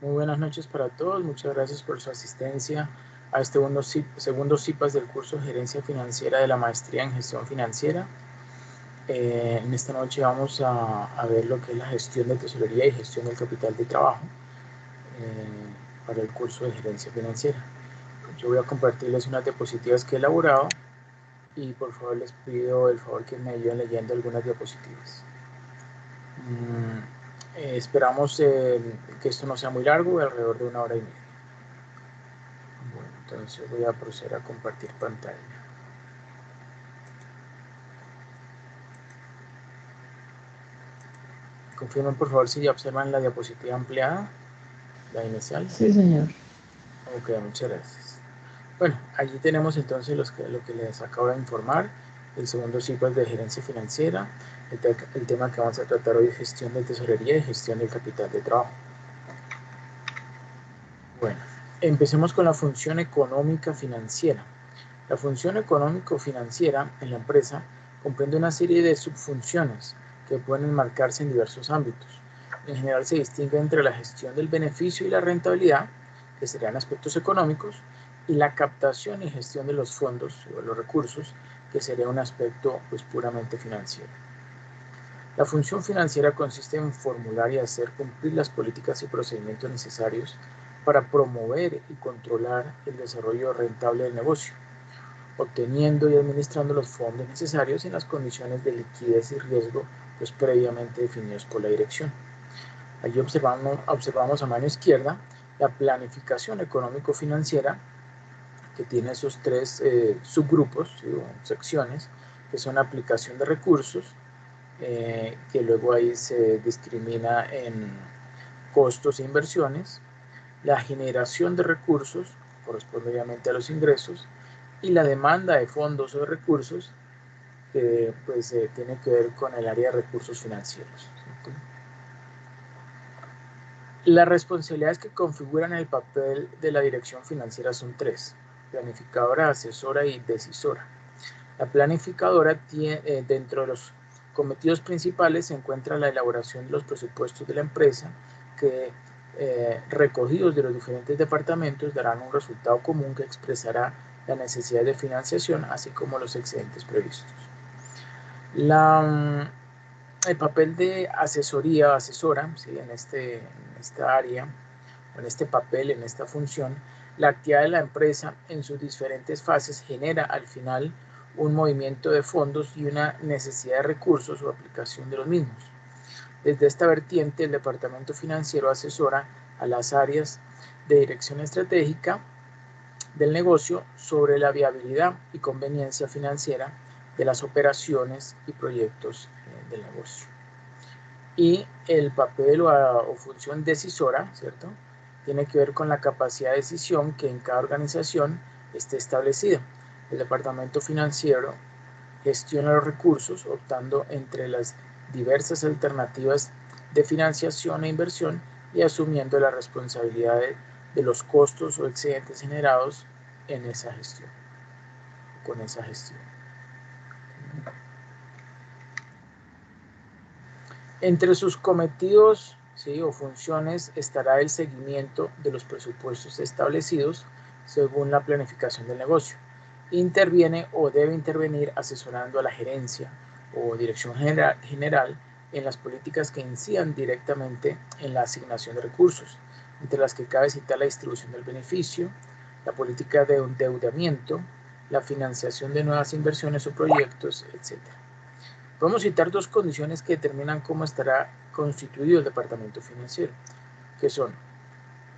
Muy buenas noches para todos. Muchas gracias por su asistencia a este segundo CIPAS del curso Gerencia Financiera de la Maestría en Gestión Financiera. En esta noche vamos a ver lo que es la gestión de tesorería y gestión del capital de trabajo para el curso de Gerencia Financiera. Yo voy a compartirles unas diapositivas que he elaborado y por favor les pido el favor que me ayuden leyendo algunas diapositivas. Esperamos que esto no sea muy largo, alrededor de 1 hora y media. Bueno, entonces voy a proceder a compartir pantalla. Confirmen por favor si ya observan la diapositiva ampliada, la inicial. Sí, señor. Ok, muchas gracias. Bueno, allí tenemos entonces lo que les acabo de informar. El segundo ciclo es de gerencia financiera. El tema que vamos a tratar hoy es gestión de tesorería y gestión del capital de trabajo. Bueno, empecemos con la función económica financiera. La función económico-financiera en la empresa comprende una serie de subfunciones que pueden enmarcarse en diversos ámbitos. En general se distingue entre la gestión del beneficio y la rentabilidad, que serían aspectos económicos, y la captación y gestión de los fondos o los recursos, que sería un aspecto puramente financiero. La función financiera consiste en formular y hacer cumplir las políticas y procedimientos necesarios para promover y controlar el desarrollo rentable del negocio, obteniendo y administrando los fondos necesarios en las condiciones de liquidez y riesgo previamente definidos por la dirección. Allí observamos a mano izquierda la planificación económico-financiera, que tiene esos tres subgrupos, ¿sí? O secciones, que son aplicación de recursos, que luego ahí se discrimina en costos e inversiones, la generación de recursos, corresponde obviamente a los ingresos, y la demanda de fondos o de recursos, que pues tiene que ver con el área de recursos financieros, ¿cierto? Las responsabilidades que configuran el papel de la dirección financiera son tres: planificadora, asesora y decisora. La planificadora tiene, dentro de los cometidos principales se encuentra la elaboración de los presupuestos de la empresa, que recogidos de los diferentes departamentos darán un resultado común que expresará la necesidad de financiación, así como los excedentes previstos. El papel de asesoría o asesora, ¿sí? en esta área, en este papel, en esta función, la actividad de la empresa en sus diferentes fases genera al final un movimiento de fondos y una necesidad de recursos o aplicación de los mismos. Desde esta vertiente, el departamento financiero asesora a las áreas de dirección estratégica del negocio sobre la viabilidad y conveniencia financiera de las operaciones y proyectos del negocio. Y el papel o función decisora, ¿cierto?, tiene que ver con la capacidad de decisión que en cada organización esté establecida. El departamento financiero gestiona los recursos optando entre las diversas alternativas de financiación e inversión y asumiendo la responsabilidad de los costos o excedentes generados en esa gestión, con esa gestión. Entre sus cometidos, ¿sí?, o funciones estará el seguimiento de los presupuestos establecidos según la planificación del negocio. Interviene o debe intervenir asesorando a la gerencia o dirección general en las políticas que incidan directamente en la asignación de recursos, entre las que cabe citar la distribución del beneficio, la política de endeudamiento, la financiación de nuevas inversiones o proyectos, etc. Podemos citar dos condiciones que determinan cómo estará constituido el departamento financiero, que son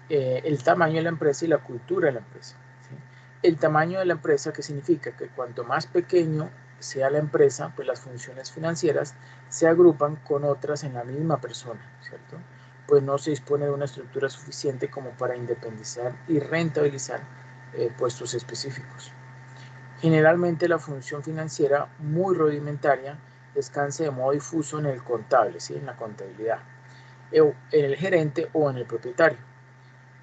el tamaño de la empresa y la cultura de la empresa, ¿sí? El tamaño de la empresa, que significa que cuanto más pequeño sea la empresa, pues las funciones financieras se agrupan con otras en la misma persona, ¿cierto? Pues no se dispone de una estructura suficiente como para independizar y rentabilizar puestos específicos. Generalmente la función financiera, muy rudimentaria, descansa de modo difuso en el contable, ¿sí?, en la contabilidad, en el gerente o en el propietario.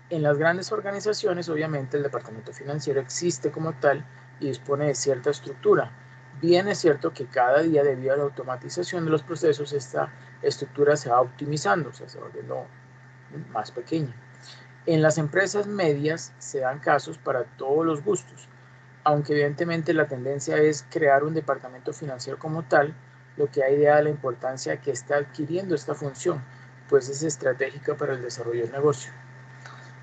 En las grandes organizaciones, obviamente, el departamento financiero existe como tal y dispone de cierta estructura. Bien es cierto que cada día, debido a la automatización de los procesos, esta estructura se va optimizando, o sea, se va volviendo más pequeña. En las empresas medias se dan casos para todos los gustos, aunque evidentemente la tendencia es crear un departamento financiero como tal, lo que da idea de la importancia que está adquiriendo esta función, pues es estratégica para el desarrollo del negocio.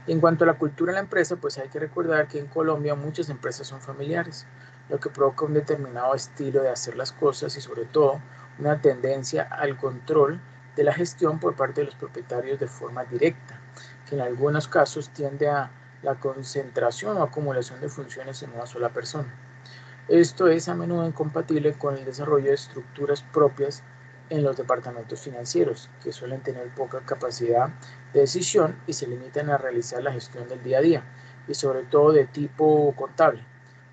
En cuanto a la cultura de la empresa, pues hay que recordar que en Colombia muchas empresas son familiares, lo que provoca un determinado estilo de hacer las cosas y sobre todo una tendencia al control de la gestión por parte de los propietarios de forma directa, que en algunos casos tiende a la concentración o acumulación de funciones en una sola persona. Esto es a menudo incompatible con el desarrollo de estructuras propias en los departamentos financieros, que suelen tener poca capacidad de decisión y se limitan a realizar la gestión del día a día, y sobre todo de tipo contable,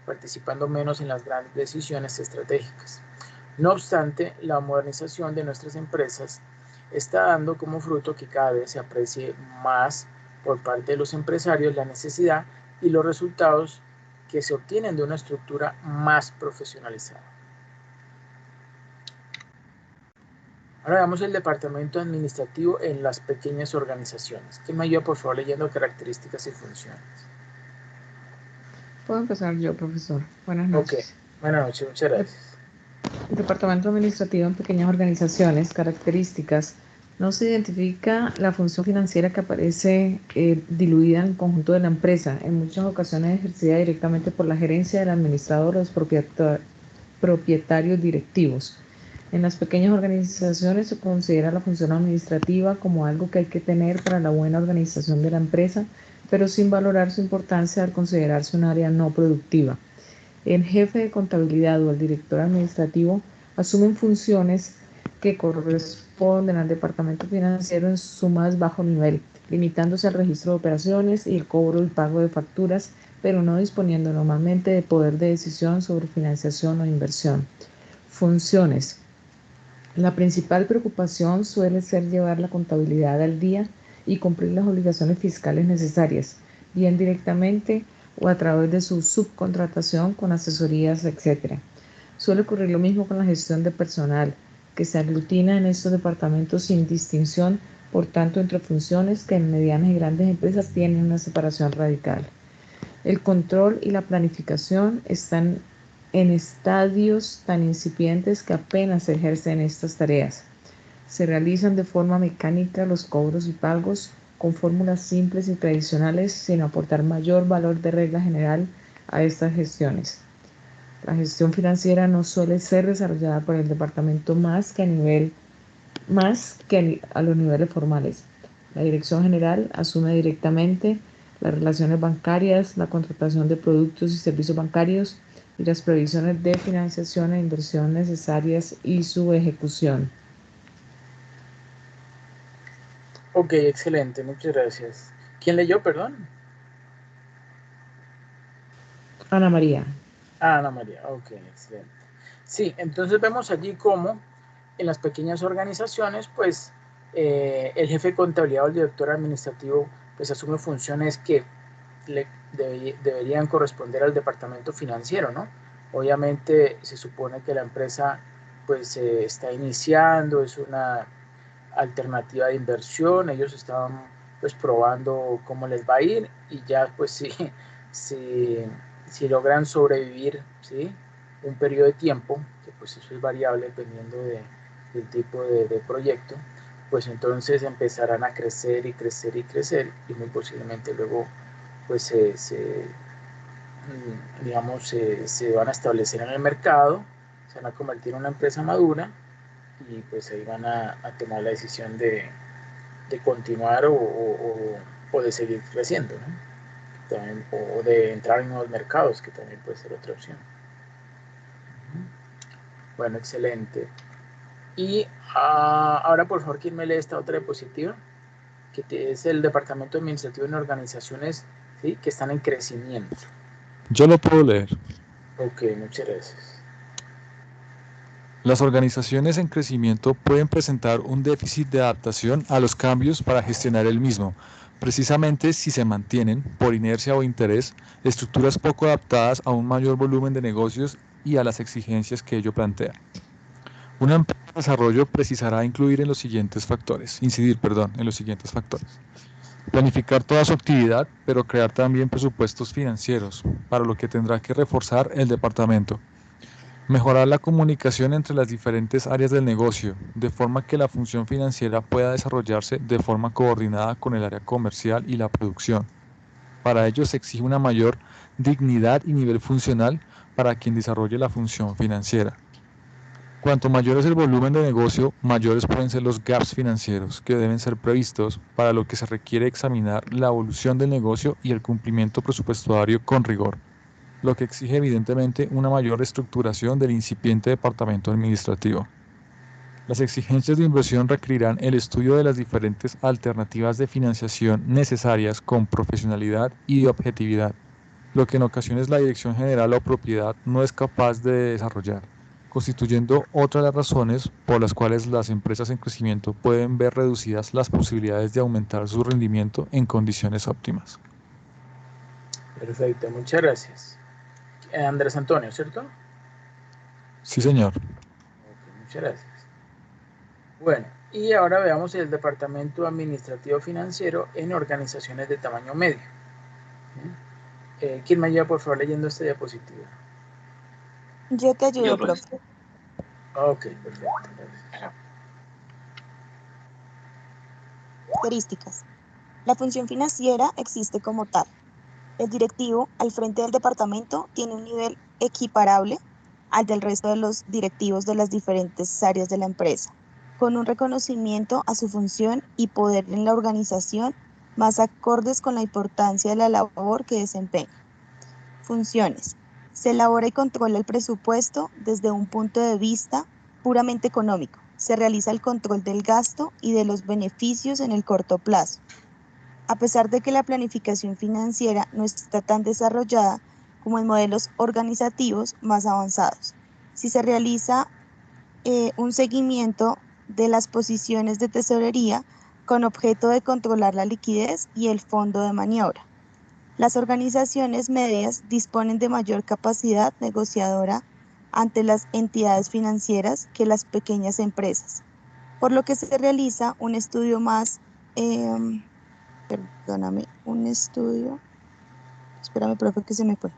participando menos en las grandes decisiones estratégicas. No obstante, la modernización de nuestras empresas está dando como fruto que cada vez se aprecie más por parte de los empresarios la necesidad y los resultados que se obtienen de una estructura más profesionalizada. Ahora veamos el departamento administrativo en las pequeñas organizaciones. ¿Quién me ayuda, por favor, leyendo características y funciones? Puedo empezar yo, profesor. Buenas noches. Ok, buenas noches, muchas gracias. El departamento administrativo en pequeñas organizaciones, características, no se identifica la función financiera que aparece diluida en el conjunto de la empresa, en muchas ocasiones ejercida directamente por la gerencia del administrador o los propietarios directivos. En las pequeñas organizaciones se considera la función administrativa como algo que hay que tener para la buena organización de la empresa, pero sin valorar su importancia al considerarse un área no productiva. El jefe de contabilidad o el director administrativo asumen funciones que corresponden al departamento financiero en su más bajo nivel, limitándose al registro de operaciones y el cobro y pago de facturas, pero no disponiendo normalmente de poder de decisión sobre financiación o inversión. Funciones. La principal preocupación suele ser llevar la contabilidad al día y cumplir las obligaciones fiscales necesarias, bien directamente o a través de su subcontratación con asesorías, etc. Suele ocurrir lo mismo con la gestión de personal, que se aglutina en estos departamentos sin distinción, por tanto, entre funciones que en medianas y grandes empresas tienen una separación radical. El control y la planificación están en estadios tan incipientes que apenas se ejercen estas tareas. Se realizan de forma mecánica los cobros y pagos con fórmulas simples y tradicionales sin aportar mayor valor de regla general a estas gestiones. La gestión financiera no suele ser desarrollada por el departamento más que a los niveles formales. La dirección general asume directamente las relaciones bancarias, la contratación de productos y servicios bancarios y las previsiones de financiación e inversión necesarias y su ejecución. Ok, excelente, muchas gracias. ¿Quién leyó, perdón? Ana María. Ana María, ok, excelente. Sí, entonces vemos allí cómo en las pequeñas organizaciones, pues el jefe de contabilidad o el director administrativo pues asume funciones que deberían corresponder al departamento financiero, ¿no? Obviamente se supone que la empresa pues está iniciando, es una alternativa de inversión, ellos estaban pues probando cómo les va a ir y ya pues si logran sobrevivir, ¿sí? Un periodo de tiempo, que pues eso es variable dependiendo del tipo de proyecto, pues entonces empezarán a crecer y crecer y crecer y muy posiblemente luego pues digamos, se van a establecer en el mercado, se van a convertir en una empresa madura y pues ahí van a tomar la decisión de continuar o de seguir creciendo, ¿no? También, o de entrar en nuevos mercados, que también puede ser otra opción. Bueno, excelente. Y ahora, por favor, ¿quién me lee esta otra diapositiva? Que es el departamento administrativo en organizaciones, ¿sí?, que están en crecimiento. Yo lo puedo leer. Ok, muchas gracias. Las organizaciones en crecimiento pueden presentar un déficit de adaptación a los cambios para gestionar el mismo, precisamente si se mantienen, por inercia o interés, estructuras poco adaptadas a un mayor volumen de negocios y a las exigencias que ello plantea. Una empresa de desarrollo precisará incidir en los siguientes factores. Planificar toda su actividad, pero crear también presupuestos financieros, para lo que tendrá que reforzar el departamento. Mejorar la comunicación entre las diferentes áreas del negocio, de forma que la función financiera pueda desarrollarse de forma coordinada con el área comercial y la producción. Para ello se exige una mayor dignidad y nivel funcional para quien desarrolle la función financiera. Cuanto mayor es el volumen de negocio, mayores pueden ser los gaps financieros que deben ser previstos, para lo que se requiere examinar la evolución del negocio y el cumplimiento presupuestario con rigor, lo que exige evidentemente una mayor estructuración del incipiente departamento administrativo. Las exigencias de inversión requerirán el estudio de las diferentes alternativas de financiación necesarias con profesionalidad y objetividad, lo que en ocasiones la dirección general o propiedad no es capaz de desarrollar, constituyendo otra de las razones por las cuales las empresas en crecimiento pueden ver reducidas las posibilidades de aumentar su rendimiento en condiciones óptimas. Perfecto, muchas gracias. Andrés Antonio, ¿cierto? Sí, señor. Ok, muchas gracias. Bueno, y ahora veamos el departamento administrativo financiero en organizaciones de tamaño medio. ¿Quién me ayuda, por favor, leyendo esta diapositiva? Yo te ayudo, profe. Ok, perfecto. Gracias. Características. La función financiera existe como tal. El directivo al frente del departamento tiene un nivel equiparable al del resto de los directivos de las diferentes áreas de la empresa, con un reconocimiento a su función y poder en la organización más acordes con la importancia de la labor que desempeña. Funciones. Se elabora y controla el presupuesto desde un punto de vista puramente económico. Se realiza el control del gasto y de los beneficios en el corto plazo. A pesar de que la planificación financiera no está tan desarrollada como en modelos organizativos más avanzados. Si se realiza un seguimiento de las posiciones de tesorería con objeto de controlar la liquidez y el fondo de maniobra. Las organizaciones medias disponen de mayor capacidad negociadora ante las entidades financieras que las pequeñas empresas, por lo que se realiza un estudio más, espérame, profe, que se me fue.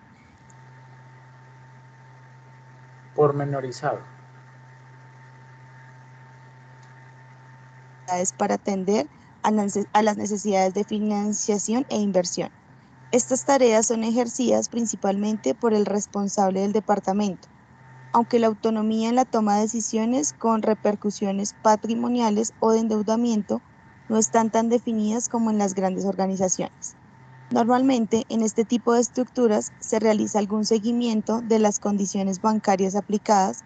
Pormenorizado. Para atender a las necesidades de financiación e inversión. Estas tareas son ejercidas principalmente por el responsable del departamento, aunque la autonomía en la toma de decisiones con repercusiones patrimoniales o de endeudamiento no están tan definidas como en las grandes organizaciones. Normalmente, en este tipo de estructuras se realiza algún seguimiento de las condiciones bancarias aplicadas,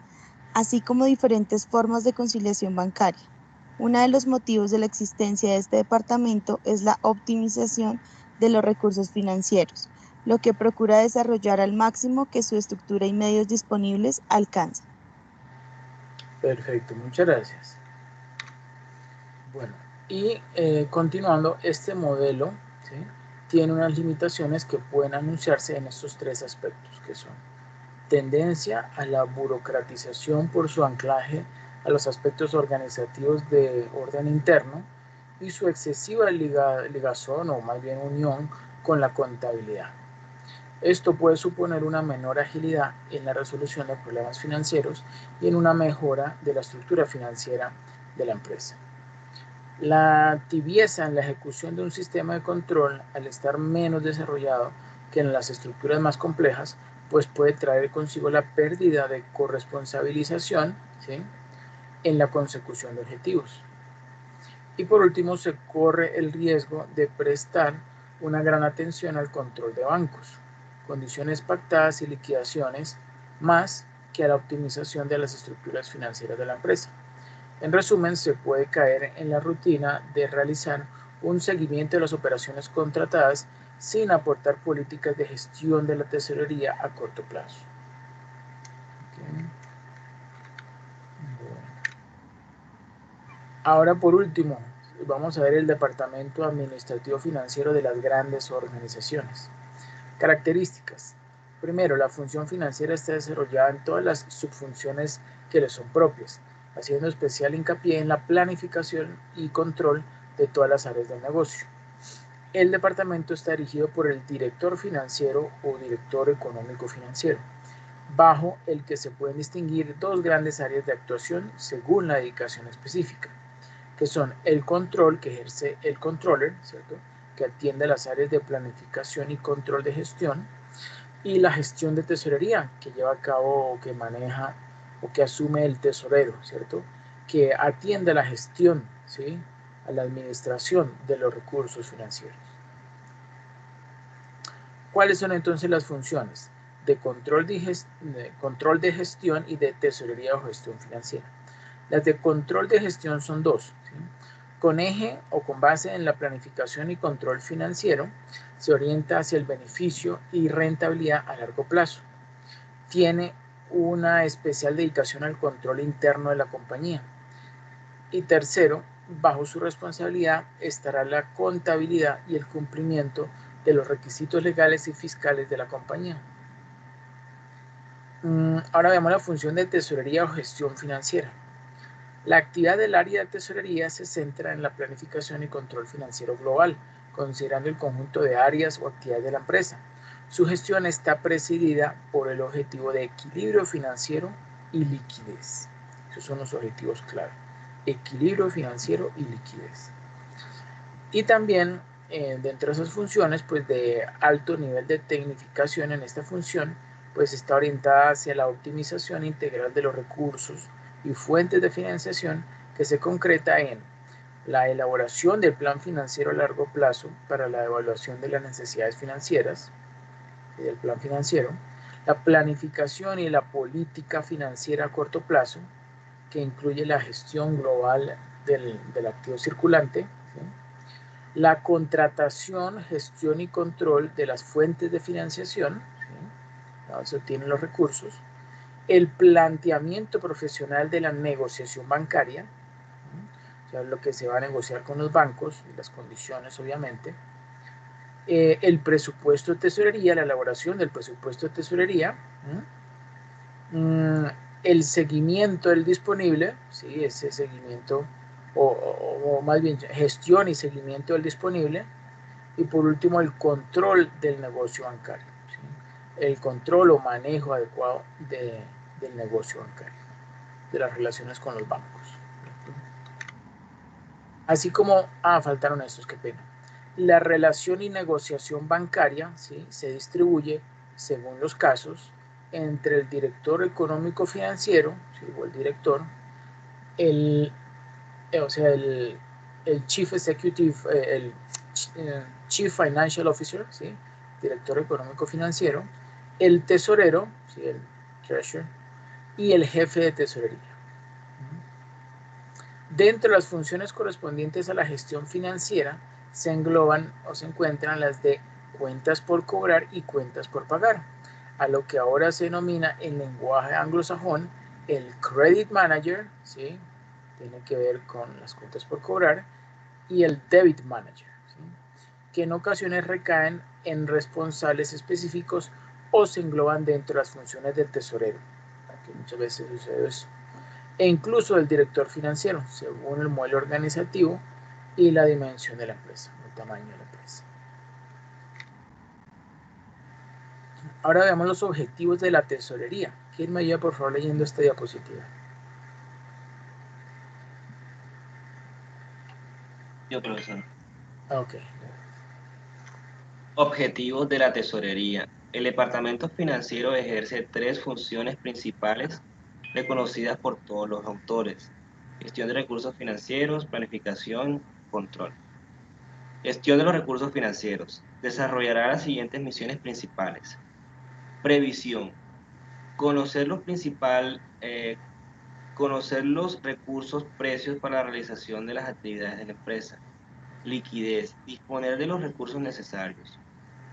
así como diferentes formas de conciliación bancaria. Uno de los motivos de la existencia de este departamento es la optimización de los recursos financieros, lo que procura desarrollar al máximo que su estructura y medios disponibles alcancen. Perfecto, muchas gracias. Bueno, y continuando, este modelo, ¿sí?, tiene unas limitaciones que pueden anunciarse en estos tres aspectos, que son tendencia a la burocratización por su anclaje a los aspectos organizativos de orden interno y su excesiva ligazón o más bien unión con la contabilidad. Esto puede suponer una menor agilidad en la resolución de problemas financieros y en una mejora de la estructura financiera de la empresa. La tibieza en la ejecución de un sistema de control, al estar menos desarrollado que en las estructuras más complejas, pues puede traer consigo la pérdida de corresponsabilización, ¿sí?, en la consecución de objetivos. Y por último, se corre el riesgo de prestar una gran atención al control de bancos, condiciones pactadas y liquidaciones, más que a la optimización de las estructuras financieras de la empresa. En resumen, se puede caer en la rutina de realizar un seguimiento de las operaciones contratadas sin aportar políticas de gestión de la tesorería a corto plazo. Okay. Bueno. Ahora, por último, vamos a ver el departamento administrativo financiero de las grandes organizaciones. Características. Primero, la función financiera está desarrollada en todas las subfunciones que le son propias, haciendo especial hincapié en la planificación y control de todas las áreas del negocio. El departamento está dirigido por el director financiero o director económico financiero, bajo el que se pueden distinguir dos grandes áreas de actuación según la dedicación específica, que son el control que ejerce el controller, ¿cierto?, que atiende a las áreas de planificación y control de gestión, y la gestión de tesorería, que lleva a cabo o que maneja o que asume el tesorero, ¿cierto?, que atiende a la gestión, ¿sí?, a la administración de los recursos financieros. ¿Cuáles son entonces las funciones de control de gestión y de tesorería o gestión financiera? Las de control de gestión son dos, ¿sí? Con eje o con base en la planificación y control financiero, se orienta hacia el beneficio y rentabilidad a largo plazo. Tiene una especial dedicación al control interno de la compañía. Y tercero, bajo su responsabilidad estará la contabilidad y el cumplimiento de los requisitos legales y fiscales de la compañía. Ahora veamos la función de tesorería o gestión financiera. La actividad del área de tesorería se centra en la planificación y control financiero global, considerando el conjunto de áreas o actividades de la empresa. Su gestión está presidida por el objetivo de equilibrio financiero y liquidez. Esos son los objetivos clave: equilibrio financiero y liquidez. Y también dentro de esas funciones, pues de alto nivel de tecnificación en esta función, pues está orientada hacia la optimización integral de los recursos y fuentes de financiación, que se concreta en la elaboración del plan financiero a largo plazo para la evaluación de las necesidades financieras y del plan financiero, la planificación y la política financiera a corto plazo, que incluye la gestión global del activo circulante, ¿sí?, la contratación, gestión y control de las fuentes de financiación, ¿sí?, se obtienen los recursos, el planteamiento profesional de la negociación bancaria, ¿sí?, o sea, lo que se va a negociar con los bancos y las condiciones, obviamente, el presupuesto de tesorería, la elaboración del presupuesto de tesorería, el seguimiento del disponible, ¿sí?, ese seguimiento, o más bien gestión y seguimiento del disponible, y por último el control del negocio bancario, ¿sí?, el control o manejo adecuado del negocio bancario, de las relaciones con los bancos. Así como, faltaron estos, qué pena. La relación y negociación bancaria, ¿sí?, se distribuye, según los casos, entre el director económico financiero, ¿sí?, o el director, o sea, el Chief Executive, el Chief Financial Officer, ¿sí?, director económico financiero, el tesorero, ¿sí?, el treasurer, y el jefe de tesorería. Dentro de las funciones correspondientes a la gestión financiera se engloban o se encuentran las de cuentas por cobrar y cuentas por pagar, a lo que ahora se denomina en lenguaje anglosajón el Credit Manager, ¿sí?, tiene que ver con las cuentas por cobrar, y el Debit Manager, ¿sí?, que en ocasiones recaen en responsables específicos o se engloban dentro de las funciones del tesorero, que muchas veces sucede eso, e incluso del director financiero, según el modelo organizativo y la dimensión de la empresa, el tamaño de la empresa. Ahora veamos los objetivos de la tesorería. ¿Quién me ayuda, por favor, leyendo esta diapositiva? Yo, profesor. Ok. Objetivos de la tesorería. El departamento financiero ejerce tres funciones principales reconocidas por todos los autores: gestión de recursos financieros, planificación, control. Gestión de los recursos financieros. Desarrollará las siguientes misiones principales. Previsión. Conocer conocer los recursos precios para la realización de las actividades de la empresa. Liquidez. Disponer de los recursos necesarios.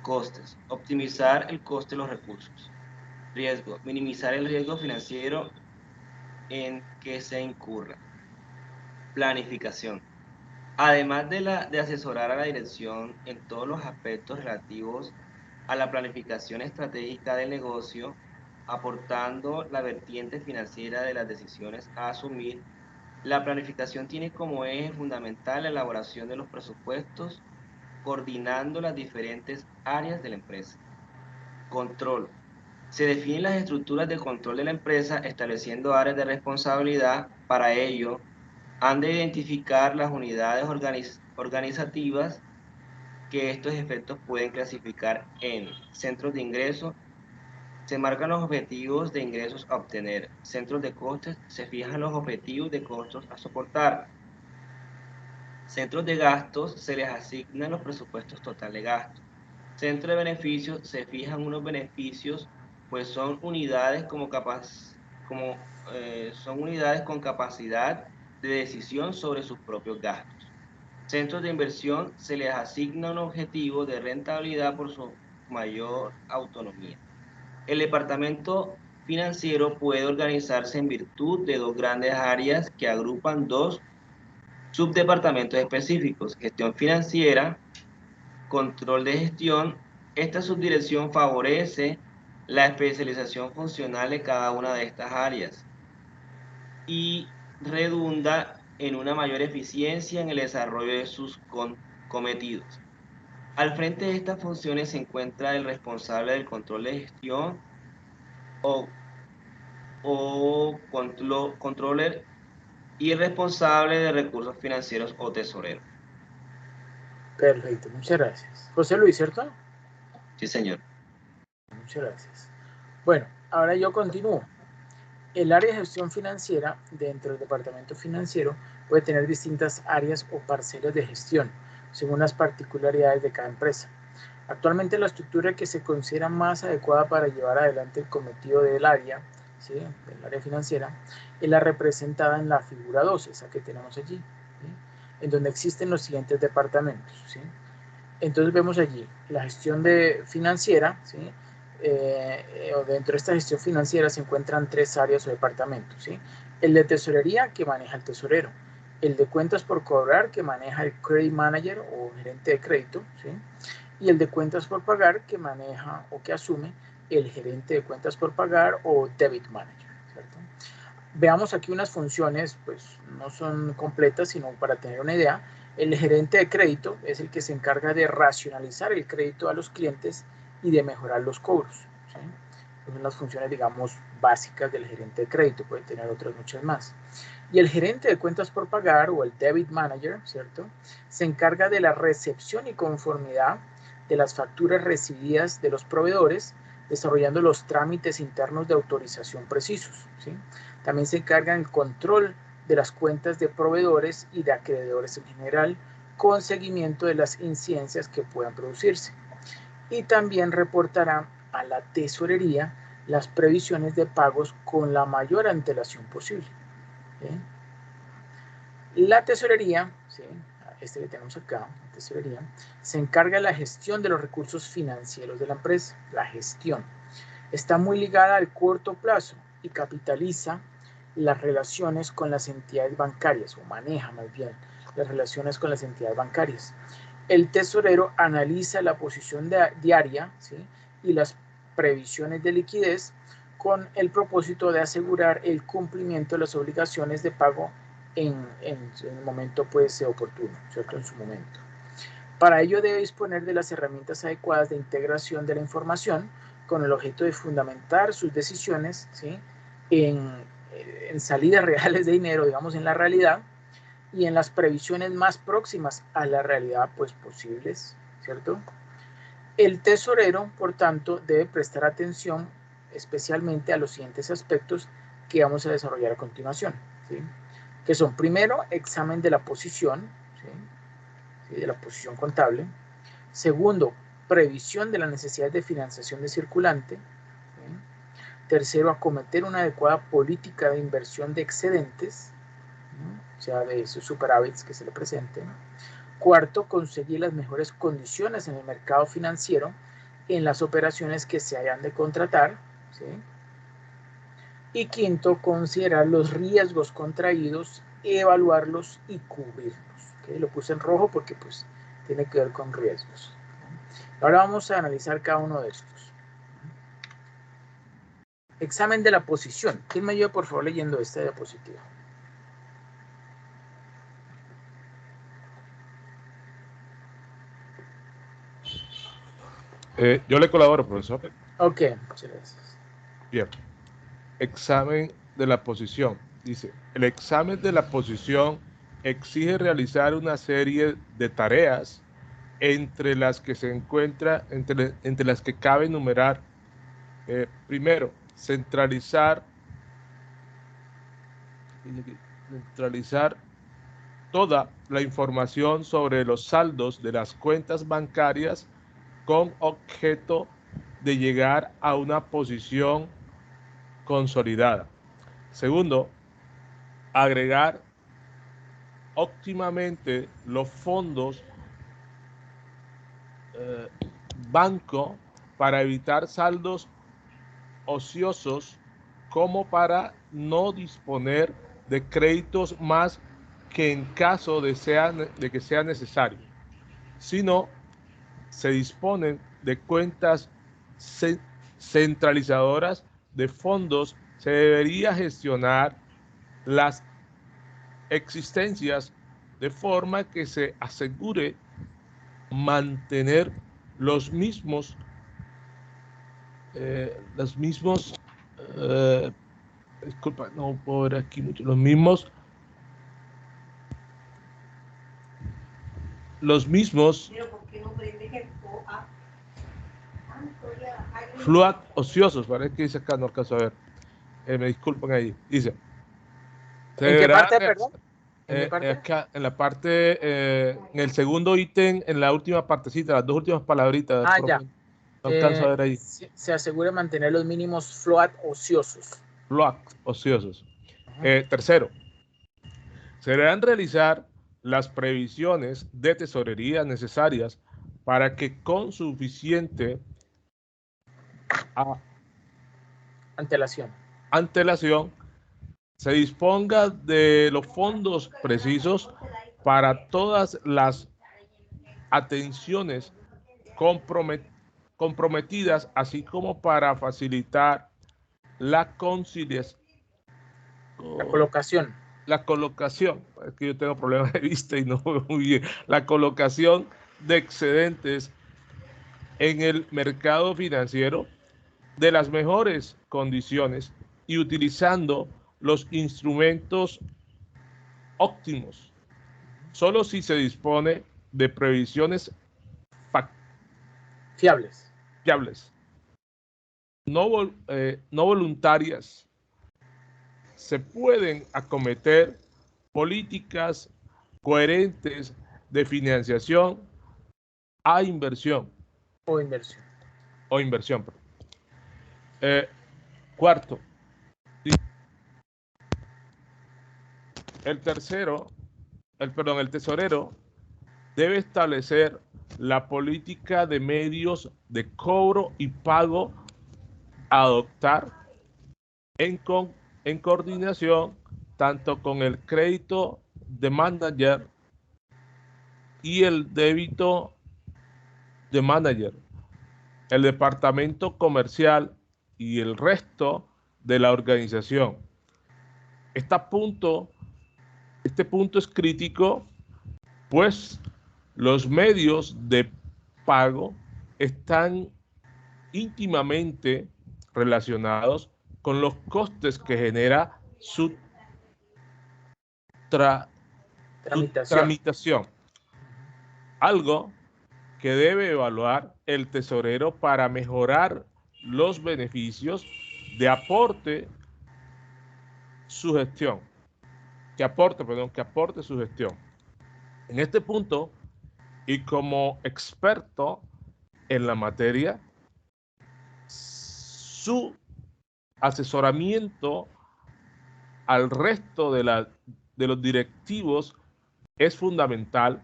Costes. Optimizar el coste de los recursos. Riesgo. Minimizar el riesgo financiero en que se incurra. Planificación. Además de asesorar a la dirección en todos los aspectos relativos a la planificación estratégica del negocio, aportando la vertiente financiera de las decisiones a asumir, la planificación tiene como eje fundamental la elaboración de los presupuestos coordinando las diferentes áreas de la empresa. Control. Se definen las estructuras de control de la empresa estableciendo áreas de responsabilidad. Para ello, han de identificar las unidades organizativas que estos efectos pueden clasificar en centros de ingresos. Se marcan los objetivos de ingresos a obtener. Centros de costes. Se fijan los objetivos de costos a soportar. Centros de gastos. Se les asignan los presupuestos total de gastos. Centro de beneficios. Se fijan unos beneficios, pues son unidades son unidades con capacidad de decisión sobre sus propios gastos. Centros de inversión. Se les asigna un objetivo de rentabilidad por su mayor autonomía. El departamento financiero puede organizarse en virtud de dos grandes áreas que agrupan dos subdepartamentos específicos: gestión financiera, control de gestión. Esta subdirección favorece la especialización funcional de cada una de estas áreas y redunda en una mayor eficiencia en el desarrollo de sus cometidos. Al frente de estas funciones se encuentra el responsable del control de gestión o controller y responsable de recursos financieros o tesorero. Perfecto, muchas gracias. José Luis, ¿cierto? Sí, señor. Muchas gracias. Bueno, ahora yo continúo. El área de gestión financiera dentro del departamento financiero puede tener distintas áreas o parcelas de gestión, según las particularidades de cada empresa. Actualmente la estructura que se considera más adecuada para llevar adelante el cometido del área, ¿sí?, del área financiera, es la representada en la figura 2, esa que tenemos allí, ¿sí?, en donde existen los siguientes departamentos, ¿sí? Entonces vemos allí la gestión financiera, ¿sí?, o dentro de esta gestión financiera se encuentran tres áreas o departamentos, ¿sí? El de tesorería, que maneja el tesorero; el de cuentas por cobrar, que maneja el credit manager o gerente de crédito, ¿sí?, y el de cuentas por pagar, que maneja o que asume el gerente de cuentas por pagar o debit manager, ¿cierto? Veamos aquí unas funciones, pues no son completas, sino para tener una idea. El gerente de crédito es el que se encarga de racionalizar el crédito a los clientes y de mejorar los cobros, ¿sí? Son las funciones, digamos, básicas del gerente de crédito, puede tener otras muchas más. Y el gerente de cuentas por pagar o el debit manager, ¿cierto?, se encarga de la recepción y conformidad de las facturas recibidas de los proveedores, desarrollando los trámites internos de autorización precisos, ¿sí? También se encarga del control de las cuentas de proveedores y de acreedores en general, con seguimiento de las incidencias que puedan producirse. Y también reportará a la tesorería las previsiones de pagos con la mayor antelación posible, ¿sí? La tesorería, ¿sí?, este que tenemos acá, la tesorería, se encarga de la gestión de los recursos financieros de la empresa. La gestión está muy ligada al corto plazo y capitaliza las relaciones con las entidades bancarias, o maneja más bien las relaciones con las entidades bancarias. El tesorero analiza la posición diaria, ¿sí?, y las previsiones de liquidez con el propósito de asegurar el cumplimiento de las obligaciones de pago en el momento, pues, oportuno, ¿cierto?, en su momento. Para ello debe disponer de las herramientas adecuadas de integración de la información con el objeto de fundamentar sus decisiones, ¿sí?, en salidas reales de dinero, digamos, en la realidad, y en las previsiones más próximas a la realidad, pues, posibles, ¿cierto? El tesorero, por tanto, debe prestar atención especialmente a los siguientes aspectos que vamos a desarrollar a continuación, ¿sí?, que son: primero, examen de la posición, ¿sí?, de la posición contable; segundo, previsión de las necesidades de financiación de circulante; ¿sí? Tercero, acometer una adecuada política de inversión de excedentes, ¿no?, o sea, de esos superávits que se le presenten. Cuarto, conseguir las mejores condiciones en el mercado financiero en las operaciones que se hayan de contratar, ¿sí? Y quinto, considerar los riesgos contraídos, evaluarlos y cubrirlos, ¿okay? Lo puse en rojo porque, pues, tiene que ver con riesgos. Ahora vamos a analizar cada uno de estos. Examen de la posición. ¿Quién me ayuda, por favor, leyendo esta diapositiva? Yo le colaboro, profesor. Ok, muchas gracias. Bien. Examen de la posición. Dice, el examen de la posición exige realizar una serie de tareas entre las que se encuentra, entre las que cabe enumerar, primero, centralizar toda la información sobre los saldos de las cuentas bancarias con objeto de llegar a una posición consolidada. Segundo, agregar óptimamente los fondos banco para evitar saldos ociosos, como para no disponer de créditos más que en caso de que sea necesario, sino se disponen de cuentas centralizadoras de fondos. Se debería gestionar las existencias de forma que se asegure mantener los mismos disculpa, no puedo ver aquí mucho, los mismos fluat ociosos, parece que dice acá, no alcanzo a ver, me disculpan ahí, dice, ¿En qué parte, perdón? ¿En qué parte? Acá, en la parte, en el segundo ítem, en la última partecita, las dos últimas palabritas. Ya. No alcanzo a ver ahí. Se asegura mantener los mínimos float ociosos. Float ociosos. Tercero, se deberán realizar las previsiones de tesorería necesarias para que con suficiente antelación se disponga de los fondos precisos para todas las atenciones comprometidas, así como para facilitar la conciliación. La colocación, es que yo tengo problemas de vista y no veo muy bien, la colocación de excedentes en el mercado financiero de las mejores condiciones y utilizando los instrumentos óptimos, solo si se dispone de previsiones fiables, no voluntarias. Se pueden acometer políticas coherentes de financiación a inversión. Cuarto, el tesorero debe establecer la política de medios de cobro y pago a adoptar en coordinación tanto con el crédito de manager y el débito de manager, el departamento comercial y el resto de la organización. Este punto es crítico, pues los medios de pago están íntimamente relacionados con los costes que genera su tramitación. Algo que debe evaluar el tesorero para mejorar los beneficios de aporte su gestión. Que aporte su gestión. En este punto, y como experto en la materia, su asesoramiento al resto de los directivos es fundamental,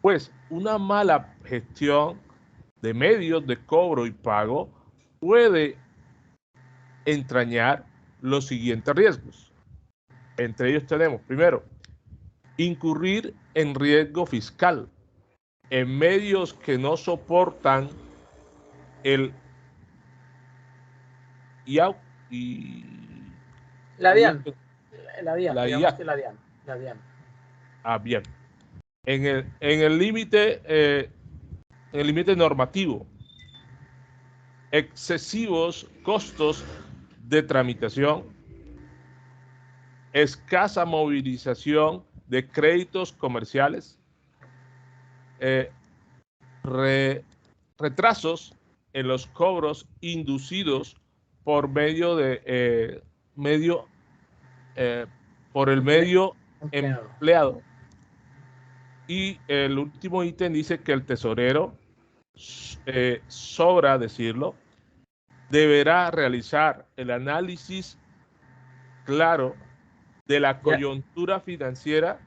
pues una mala gestión de medios de cobro y pago puede entrañar los siguientes riesgos. Entre ellos tenemos, primero, incurrir en riesgo fiscal en medios que no soportan la DIAN. Bien. En el límite normativo, excesivos costos de tramitación, escasa movilización de créditos comerciales, retrasos en los cobros inducidos por medio de por el medio empleado. Y el último ítem dice que el tesorero, sobra decirlo, deberá realizar el análisis claro de la coyuntura financiera.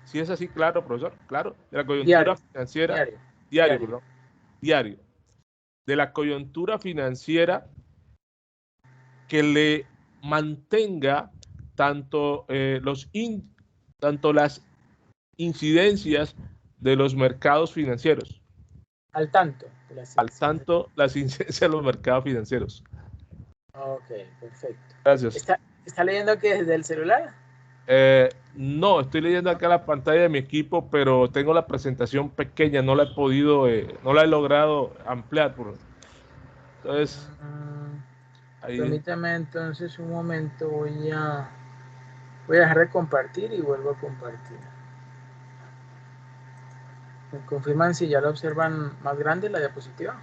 Si es así, claro, profesor, claro, de la coyuntura financiera diario, de la coyuntura financiera que le mantenga tanto las incidencias de los mercados financieros. Al tanto. Las incidencias de los mercados financieros. Ok, perfecto. Gracias. ¿Está leyendo aquí desde el celular? No, estoy leyendo acá la pantalla de mi equipo, pero tengo la presentación pequeña, no la he podido, no la he logrado ampliar. Entonces, permítame entonces un momento, voy a dejar de compartir y vuelvo a compartir. ¿Me confirman si ya la observan más grande la diapositiva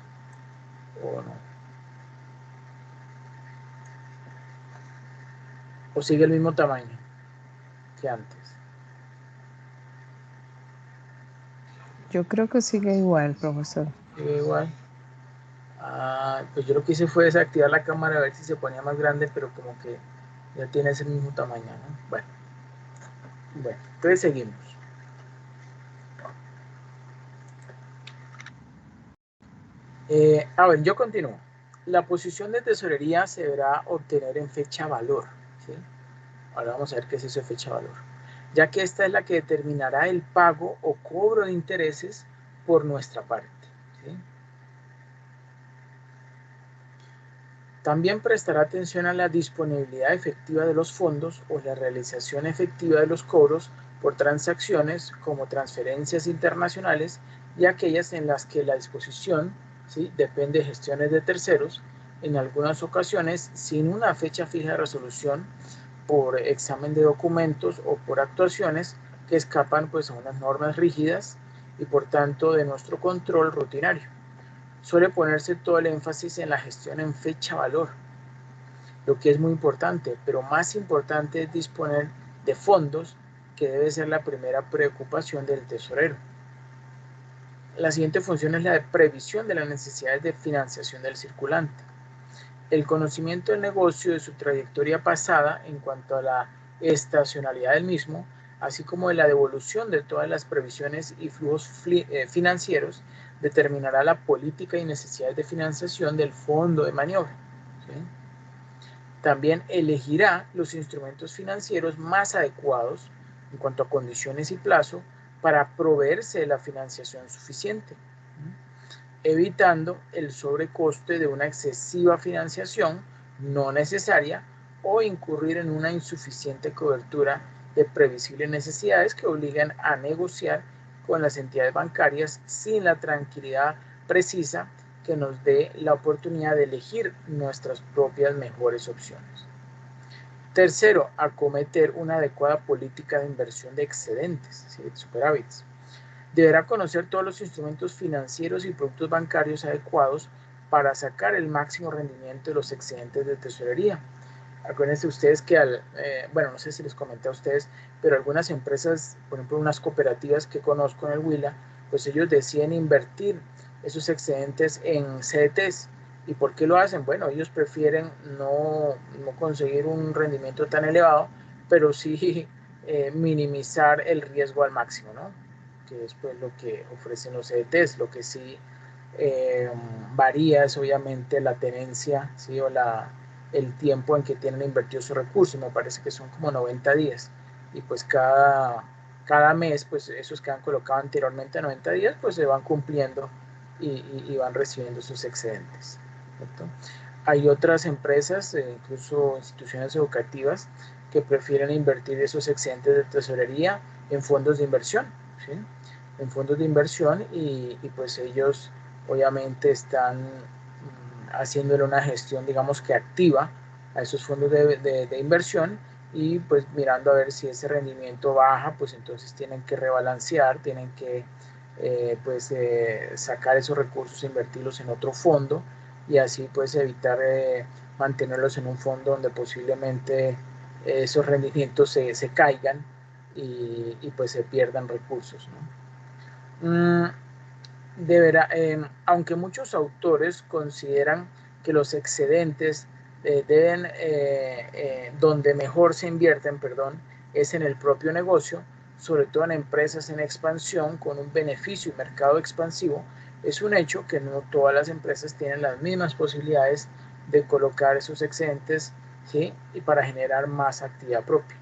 o no? ¿O sigue el mismo tamaño que antes? Yo creo que sigue igual, profesor. Sigue igual. Pues yo lo que hice fue desactivar la cámara a ver si se ponía más grande, pero como que ya tiene ese mismo tamaño, ¿no? Bueno, entonces seguimos. A ver, yo continúo. La posición de tesorería se deberá obtener en fecha valor, ¿sí? Ahora vamos a ver qué es eso de fecha valor, ya que esta es la que determinará el pago o cobro de intereses por nuestra parte, ¿sí? También prestará atención a la disponibilidad efectiva de los fondos o la realización efectiva de los cobros por transacciones como transferencias internacionales y aquellas en las que la disposición, ¿sí?, depende de gestiones de terceros, en algunas ocasiones sin una fecha fija de resolución, por examen de documentos o por actuaciones que escapan pues a unas normas rígidas y por tanto de nuestro control rutinario. Suele ponerse todo el énfasis en la gestión en fecha valor, lo que es muy importante, pero más importante es disponer de fondos, que debe ser la primera preocupación del tesorero. La siguiente función es la de previsión de las necesidades de financiación del circulante. El conocimiento del negocio, de su trayectoria pasada en cuanto a la estacionalidad del mismo, así como de la devolución de todas las previsiones y flujos financieros, determinará la política y necesidades de financiación del fondo de maniobra, ¿sí? También elegirá los instrumentos financieros más adecuados en cuanto a condiciones y plazo para proveerse de la financiación suficiente, evitando el sobrecoste de una excesiva financiación no necesaria o incurrir en una insuficiente cobertura de previsibles necesidades que obliguen a negociar con las entidades bancarias sin la tranquilidad precisa que nos dé la oportunidad de elegir nuestras propias mejores opciones. Tercero, acometer una adecuada política de inversión de excedentes, ¿sí?, de superávits. Deberá conocer todos los instrumentos financieros y productos bancarios adecuados para sacar el máximo rendimiento de los excedentes de tesorería. Acuérdense ustedes que bueno, no sé si les comenté a ustedes, pero algunas empresas, por ejemplo unas cooperativas que conozco en el Huila, pues ellos deciden invertir esos excedentes en CDTs. ¿Y por qué lo hacen? Bueno, ellos prefieren no conseguir un rendimiento tan elevado, pero sí minimizar el riesgo al máximo, ¿no? Que es pues lo que ofrecen los CDTs. Lo que sí varía es obviamente la tenencia, ¿sí?, o el tiempo en que tienen invertidos sus recursos. Me parece que son como 90 días y pues cada mes pues esos que han colocado anteriormente a 90 días pues se van cumpliendo y van recibiendo sus excedentes, ¿cierto? Hay otras empresas, incluso instituciones educativas, que prefieren invertir esos excedentes de tesorería en fondos de inversión, ¿sí?, en fondos de inversión y pues ellos obviamente están haciéndole una gestión, digamos que activa a esos fondos de inversión, y pues mirando a ver si ese rendimiento baja, pues entonces tienen que rebalancear, tienen que sacar esos recursos e invertirlos en otro fondo, y así pues evitar mantenerlos en un fondo donde posiblemente esos rendimientos se caigan y pues se pierdan recursos, ¿no? Aunque muchos autores consideran que los excedentes donde mejor se invierten, es en el propio negocio, sobre todo en empresas en expansión con un beneficio y mercado expansivo, es un hecho que no todas las empresas tienen las mismas posibilidades de colocar esos excedentes, ¿sí? Y para generar más actividad propia.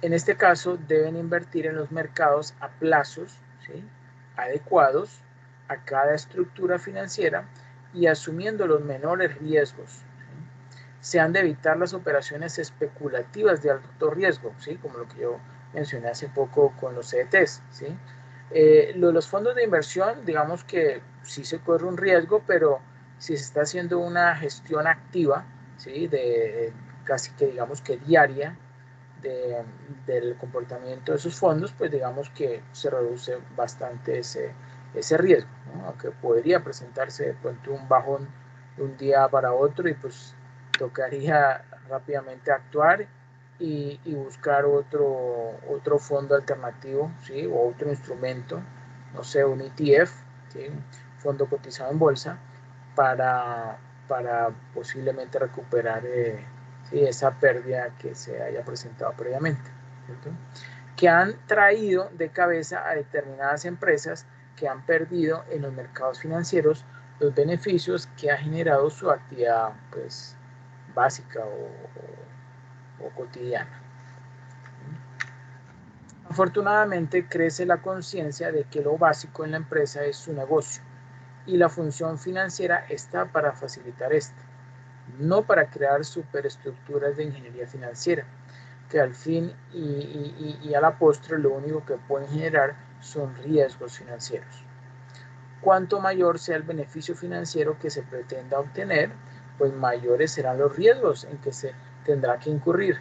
En este caso, deben invertir en los mercados a plazos, ¿sí?, adecuados a cada estructura financiera y asumiendo los menores riesgos, ¿sí? Se han de evitar las operaciones especulativas de alto riesgo, ¿sí?, como lo que yo mencioné hace poco con los CDTs, ¿sí? Los fondos de inversión, digamos que sí se corre un riesgo, pero si se está haciendo una gestión activa, ¿sí?, casi que digamos que diaria, del comportamiento de esos fondos, pues digamos que se reduce bastante ese riesgo, ¿no? Aunque podría presentarse de pronto un bajón de un día para otro y pues tocaría rápidamente actuar y buscar otro fondo alternativo, ¿sí?, o otro instrumento, no sé, un ETF, ¿sí?, un fondo cotizado en bolsa, para posiblemente recuperar ¿sí?, esa pérdida que se haya presentado previamente, ¿cierto?, que han traído de cabeza a determinadas empresas que han perdido en los mercados financieros los beneficios que ha generado su actividad pues básica o cotidiana. Afortunadamente crece la conciencia de que lo básico en la empresa es su negocio y la función financiera está para facilitar esto, no para crear superestructuras de ingeniería financiera, que al fin y a la postre lo único que pueden generar son riesgos financieros. Cuanto mayor sea el beneficio financiero que se pretenda obtener, pues mayores serán los riesgos en que se tendrá que incurrir,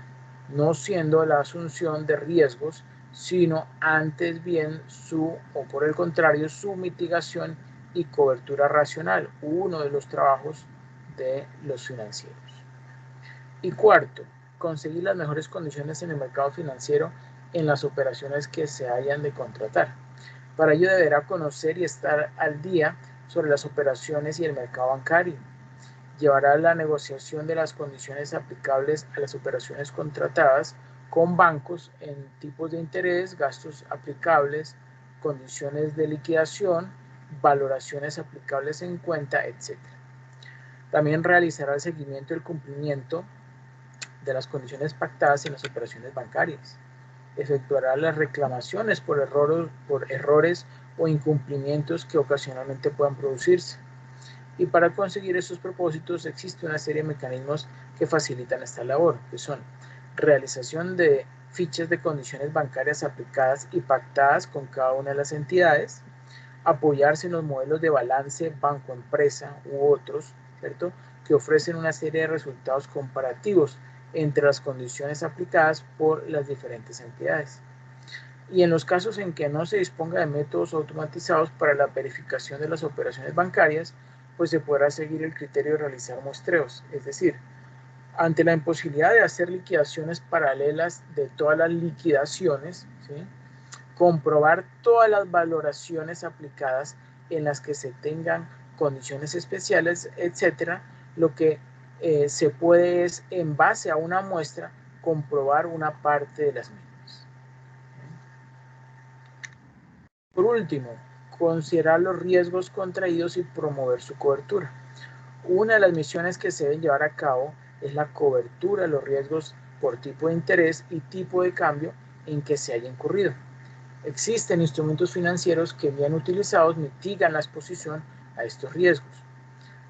no siendo la asunción de riesgos, sino antes bien o por el contrario, su mitigación y cobertura racional, uno de los trabajos de los financieros. Y cuarto, conseguir las mejores condiciones en el mercado financiero en las operaciones que se hayan de contratar. Para ello deberá conocer y estar al día sobre las operaciones y el mercado bancario. Llevará la negociación de las condiciones aplicables a las operaciones contratadas con bancos en tipos de interés, gastos aplicables, condiciones de liquidación, valoraciones aplicables en cuenta, etc. También realizará el seguimiento del cumplimiento de las condiciones pactadas en las operaciones bancarias. Efectuará las reclamaciones por errores o incumplimientos que ocasionalmente puedan producirse. Y para conseguir estos propósitos existe una serie de mecanismos que facilitan esta labor, que son realización de fichas de condiciones bancarias aplicadas y pactadas con cada una de las entidades, apoyarse en los modelos de balance banco-empresa u otros, ¿cierto?, que ofrecen una serie de resultados comparativos entre las condiciones aplicadas por las diferentes entidades. Y en los casos en que no se disponga de métodos automatizados para la verificación de las operaciones bancarias, pues se podrá seguir el criterio de realizar muestreos, es decir, ante la imposibilidad de hacer liquidaciones paralelas de todas las liquidaciones, ¿sí?, comprobar todas las valoraciones aplicadas en las que se tengan condiciones especiales, etcétera. Lo que se puede es, en base a una muestra, comprobar una parte de las mismas. Por último, considerar los riesgos contraídos y promover su cobertura. Una de las misiones que se deben llevar a cabo es la cobertura de los riesgos por tipo de interés y tipo de cambio en que se haya incurrido. Existen instrumentos financieros que, bien utilizados, mitigan la exposición a estos riesgos.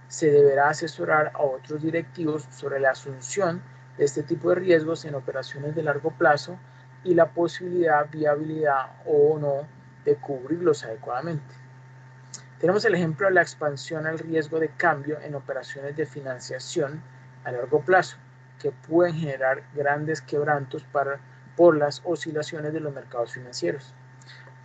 Se deberá asesorar a otros directivos sobre la asunción de este tipo de riesgos en operaciones de largo plazo y la posibilidad, viabilidad o no de cubrirlos adecuadamente. Tenemos el ejemplo de la expansión al riesgo de cambio en operaciones de financiación a largo plazo, que pueden generar grandes quebrantos por las oscilaciones de los mercados financieros.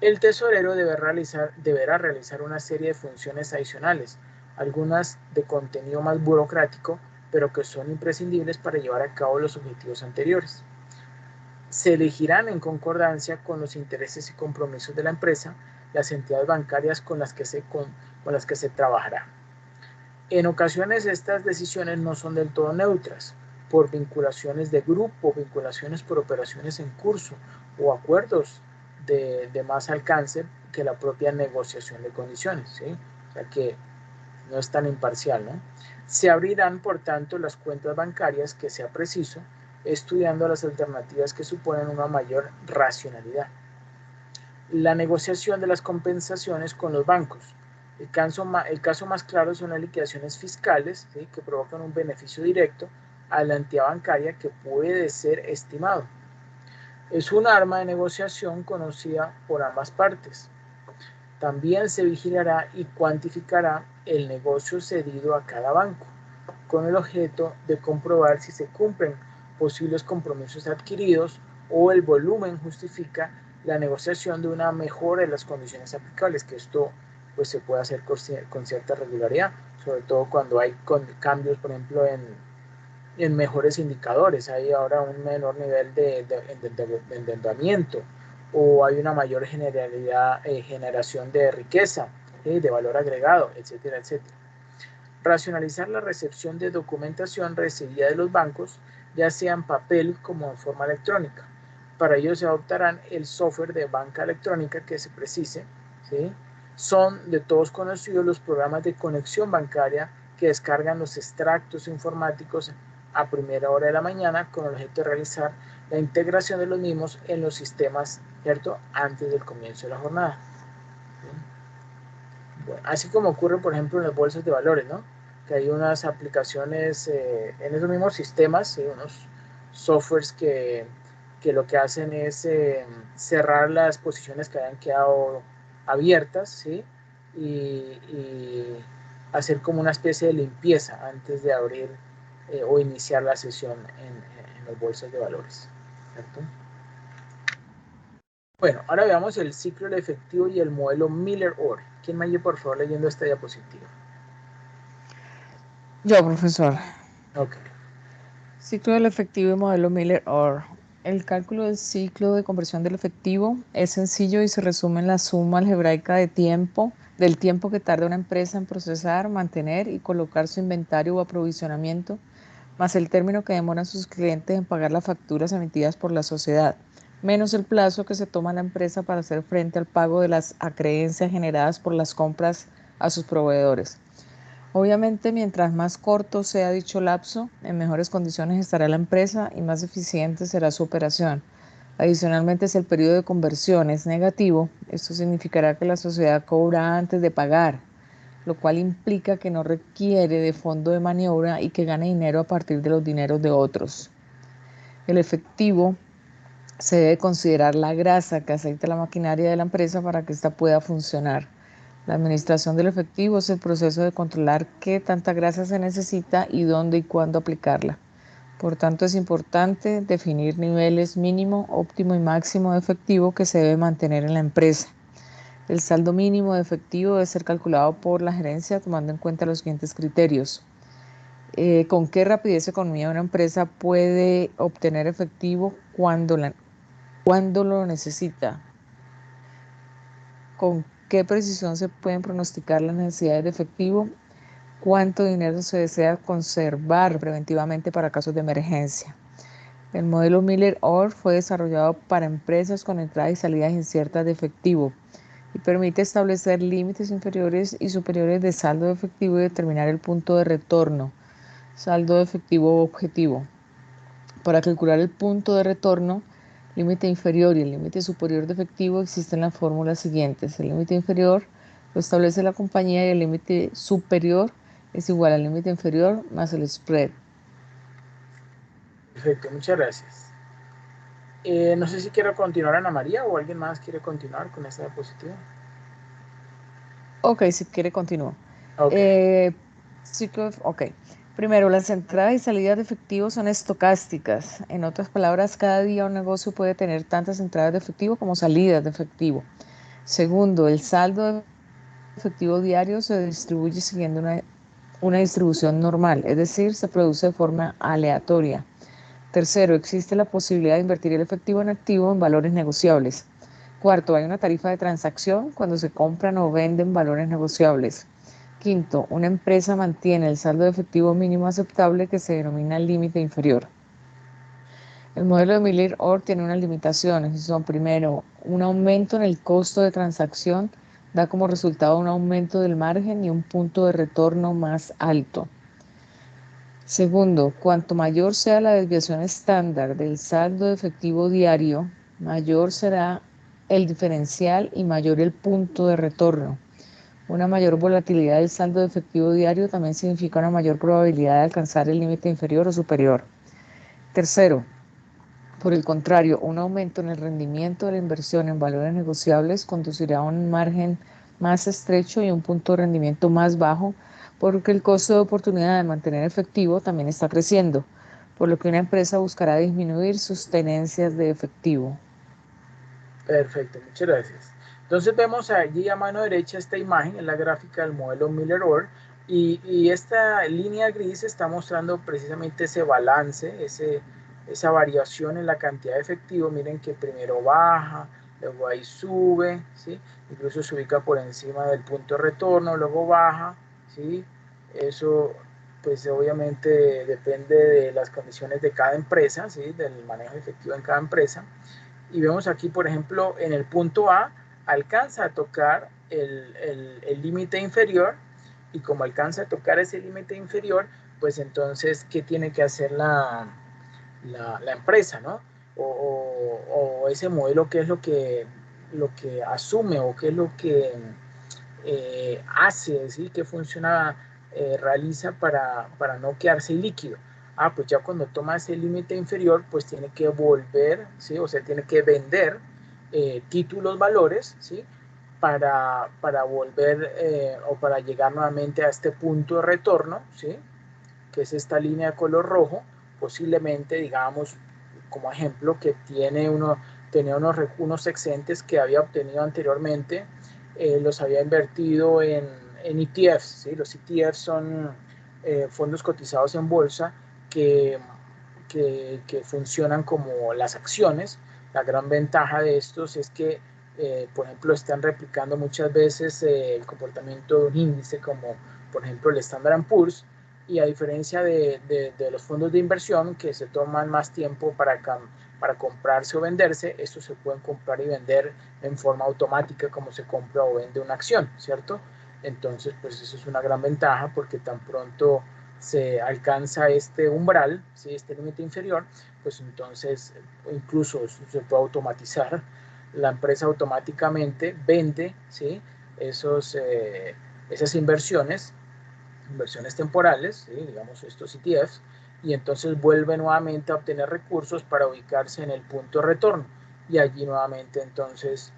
El tesorero deberá realizar una serie de funciones adicionales, algunas de contenido más burocrático, pero que son imprescindibles para llevar a cabo los objetivos anteriores. Se elegirán en concordancia con los intereses y compromisos de la empresa las entidades bancarias con las que se trabajará. En ocasiones estas decisiones no son del todo neutras, por vinculaciones de grupo, vinculaciones por operaciones en curso o acuerdos de más alcance que la propia negociación de condiciones, ¿sí? O sea que no es tan imparcial, ¿no? Se abrirán, por tanto, las cuentas bancarias que sea preciso, estudiando las alternativas que suponen una mayor racionalidad. La negociación de las compensaciones con los bancos. El caso más claro son las liquidaciones fiscales, ¿sí?, que provocan un beneficio directo a la entidad bancaria que puede ser estimado. Es un arma de negociación conocida por ambas partes. También se vigilará y cuantificará el negocio cedido a cada banco, con el objeto de comprobar si se cumplen posibles compromisos adquiridos o el volumen justifica la negociación de una mejora de las condiciones aplicables, que esto pues se puede hacer con cierta regularidad, sobre todo cuando hay cambios, por ejemplo, en mejores indicadores, hay ahora un menor nivel de endeudamiento, o hay una mayor generación de riqueza, de valor agregado, etcétera, etcétera. Racionalizar la recepción de documentación recibida de los bancos, ya sea en papel como en forma electrónica. Para ello se adoptarán el software de banca electrónica que se precise, ¿sí? Son de todos conocidos los programas de conexión bancaria que descargan los extractos informáticos a primera hora de la mañana con el objeto de realizar la integración de los mismos en los sistemas, ¿cierto?, antes del comienzo de la jornada. Bueno, así como ocurre, por ejemplo, en las bolsas de valores, ¿no?, que hay unas aplicaciones en esos mismos sistemas, unos softwares que lo que hacen es cerrar las posiciones que hayan quedado abiertas, ¿sí?, y hacer como una especie de limpieza antes de abrir o iniciar la sesión en las bolsas de valores, ¿cierto? Bueno, ahora veamos el ciclo del efectivo y el modelo Miller-Orr. ¿Quién me ayuda, por favor, leyendo esta diapositiva? Yo, profesor. Ok. Ciclo del efectivo y modelo Miller-Orr. El cálculo del ciclo de conversión del efectivo es sencillo y se resume en la suma algebraica del tiempo que tarda una empresa en procesar, mantener y colocar su inventario o aprovisionamiento, más el término que demoran sus clientes en pagar las facturas emitidas por la sociedad, menos el plazo que se toma la empresa para hacer frente al pago de las acreencias generadas por las compras a sus proveedores. Obviamente, mientras más corto sea dicho lapso, en mejores condiciones estará la empresa y más eficiente será su operación. Adicionalmente, si el periodo de conversión es negativo, esto significará que la sociedad cobra antes de pagar, lo cual implica que no requiere de fondo de maniobra y que gane dinero a partir de los dineros de otros. El efectivo se debe considerar la grasa que aceita la maquinaria de la empresa para que ésta pueda funcionar. La administración del efectivo es el proceso de controlar qué tanta grasa se necesita y dónde y cuándo aplicarla. Por tanto, es importante definir niveles mínimo, óptimo y máximo de efectivo que se debe mantener en la empresa. El saldo mínimo de efectivo debe ser calculado por la gerencia tomando en cuenta los siguientes criterios. ¿Con qué rapidez y economía una empresa puede obtener efectivo cuando lo necesita? ¿Con qué precisión se pueden pronosticar las necesidades de efectivo? ¿Cuánto dinero se desea conservar preventivamente para casos de emergencia? El modelo Miller-Orr fue desarrollado para empresas con entradas y salidas inciertas de efectivo y permite establecer límites inferiores y superiores de saldo de efectivo y determinar el punto de retorno, saldo de efectivo objetivo. Para calcular el punto de retorno, límite inferior y el límite superior de efectivo, existen las fórmulas siguientes. El límite inferior lo establece la compañía y el límite superior es igual al límite inferior más el spread. Perfecto, muchas gracias. No sé si quiero continuar Ana María o alguien más quiere continuar con esta diapositiva. Ok, si quiere continúo. Ok, Ok. Primero, las entradas y salidas de efectivo son estocásticas. En otras palabras, cada día un negocio puede tener tantas entradas de efectivo como salidas de efectivo. Segundo, el saldo de efectivo diario se distribuye siguiendo una distribución normal, es decir, se produce de forma aleatoria. Tercero, existe la posibilidad de invertir el efectivo en activo en valores negociables. Cuarto, hay una tarifa de transacción cuando se compran o venden valores negociables. Quinto, una empresa mantiene el saldo de efectivo mínimo aceptable que se denomina límite inferior. El modelo de Miller-Orr tiene unas limitaciones. Son, primero, un aumento en el costo de transacción da como resultado un aumento del margen y un punto de retorno más alto. Segundo, cuanto mayor sea la desviación estándar del saldo de efectivo diario, mayor será el diferencial y mayor el punto de retorno. Una mayor volatilidad del saldo de efectivo diario también significa una mayor probabilidad de alcanzar el límite inferior o superior. Tercero, por el contrario, un aumento en el rendimiento de la inversión en valores negociables conducirá a un margen más estrecho y un punto de rendimiento más bajo, porque el costo de oportunidad de mantener efectivo también está creciendo, por lo que una empresa buscará disminuir sus tenencias de efectivo. perfecto, muchas gracias. Entonces vemos allí a mano derecha esta imagen, en la gráfica del modelo Miller-Orr, y esta línea gris está mostrando precisamente ese balance, esa variación en la cantidad de efectivo. Miren que primero baja, luego ahí sube, ¿sí? Incluso se ubica por encima del punto de retorno, luego baja, ¿sí? Eso pues obviamente depende de las condiciones de cada empresa, ¿sí? Del manejo efectivo en cada empresa. Y vemos aquí, por ejemplo, en el punto A, alcanza a tocar el límite inferior, y como alcanza a tocar ese límite inferior, pues entonces, ¿qué tiene que hacer la empresa, ¿no? O ese modelo, ¿qué es lo que asume o qué es lo que hace, ¿sí? ¿Qué funciona, realiza para no quedarse líquido? Ah, pues ya cuando toma ese límite inferior, pues tiene que volver, ¿sí? O sea, tiene que vender títulos, valores, ¿sí? Para volver o para llegar nuevamente a este punto de retorno, ¿sí? Que es esta línea de color rojo, posiblemente, digamos, como ejemplo, que tenía unos excedentes que había obtenido anteriormente, los había invertido en ETFs, ¿sí? Los ETFs son fondos cotizados en bolsa que funcionan como las acciones. La gran ventaja de estos es que, por ejemplo, están replicando muchas veces el comportamiento de un índice como, por ejemplo, el Standard & Poor's, y a diferencia de los fondos de inversión que se toman más tiempo para comprarse o venderse, estos se pueden comprar y vender en forma automática como se compra o vende una acción, ¿cierto? Entonces, pues eso es una gran ventaja porque tan pronto se alcanza este umbral, ¿sí? Este límite inferior, pues entonces incluso se puede automatizar. La empresa automáticamente vende, ¿sí? Esas inversiones temporales, ¿sí? Digamos estos ETFs, y entonces vuelve nuevamente a obtener recursos para ubicarse en el punto de retorno, y allí nuevamente entonces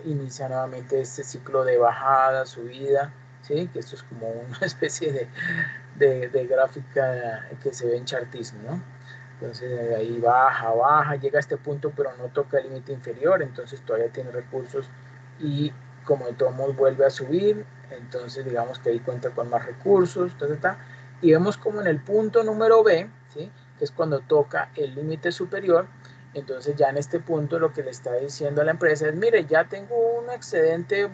inicia nuevamente este ciclo de bajada, subida, ¿sí? Que esto es como una especie de gráfica que se ve en chartismo, ¿no? Entonces ahí baja, baja, llega a este punto pero no toca el límite inferior, entonces todavía tiene recursos, y como de todos modos vuelve a subir, entonces digamos que ahí cuenta con más recursos, y vemos como en el punto número B, ¿sí? Que es cuando toca el límite superior, entonces ya en este punto lo que le está diciendo a la empresa es, mire, ya tengo un excedente,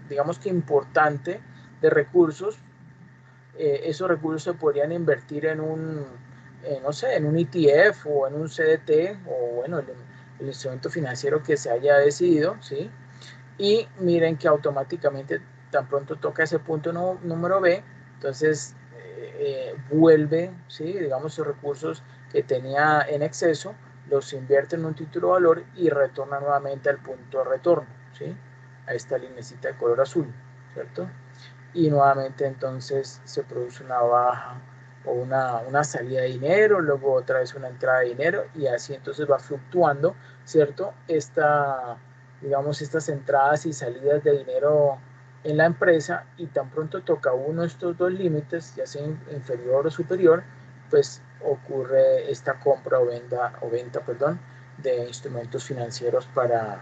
digamos que importante de recursos, esos recursos se podrían invertir no sé, en un ETF o en un CDT, o bueno, el instrumento financiero que se haya decidido, ¿sí? Y miren que automáticamente tan pronto toca ese punto número B, entonces vuelve, ¿sí? Digamos, esos recursos que tenía en exceso, los invierte en un título de valor y retorna nuevamente al punto de retorno, ¿sí? A esta linecita de color azul, ¿cierto? Y nuevamente entonces se produce una baja o una salida de dinero, luego otra vez una entrada de dinero, y así entonces va fluctuando, ¿cierto? Digamos, estas entradas y salidas de dinero en la empresa y tan pronto toca uno de estos dos límites, ya sea inferior o superior, pues ocurre esta compra o venta, perdón, de instrumentos financieros para,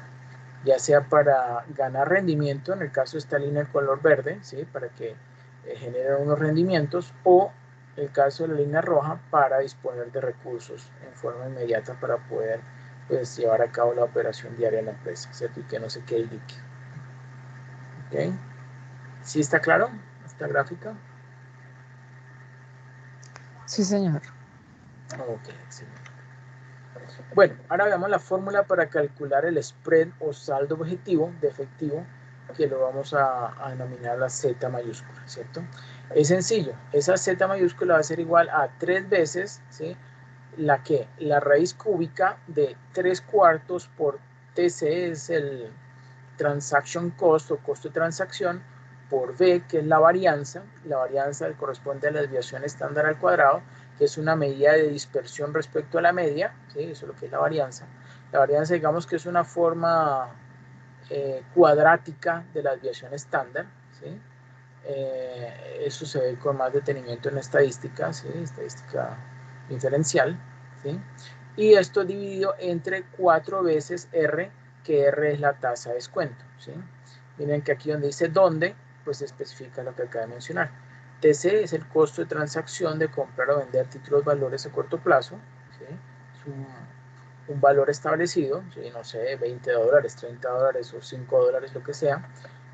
ya sea para ganar rendimiento, en el caso de esta línea de color verde, ¿sí? Para que generen unos rendimientos, o el caso de la línea roja para disponer de recursos en forma inmediata para poder pues, llevar a cabo la operación diaria de la empresa, ¿cierto? Y que no se quede líquido. ¿Ok? ¿Sí está claro esta gráfica? Sí, señor. Ok, excelente. Bueno, ahora veamos la fórmula para calcular el spread o saldo objetivo de efectivo, que lo vamos a denominar la Z mayúscula, ¿cierto? Es sencillo, esa Z mayúscula va a ser igual a 3 veces, ¿sí? La raíz cúbica de 3/4 por TC, es el transaction cost o costo de transacción, por B, que es la varianza corresponde a la desviación estándar al cuadrado, que es una medida de dispersión respecto a la media, ¿sí? Eso es lo que es la varianza. La varianza, digamos que es una forma cuadrática de la desviación estándar, ¿sí? Eso se ve con más detenimiento en estadística, ¿sí? Estadística diferencial, ¿sí? Y esto dividido entre 4 veces R, que R es la tasa de descuento, ¿sí? Miren que aquí donde dice dónde, pues se especifica lo que acabo de mencionar. TC es el costo de transacción de comprar o vender títulos valores a corto plazo, ¿sí? Es un valor establecido, ¿sí? No sé, $20, $30 o $5, lo que sea.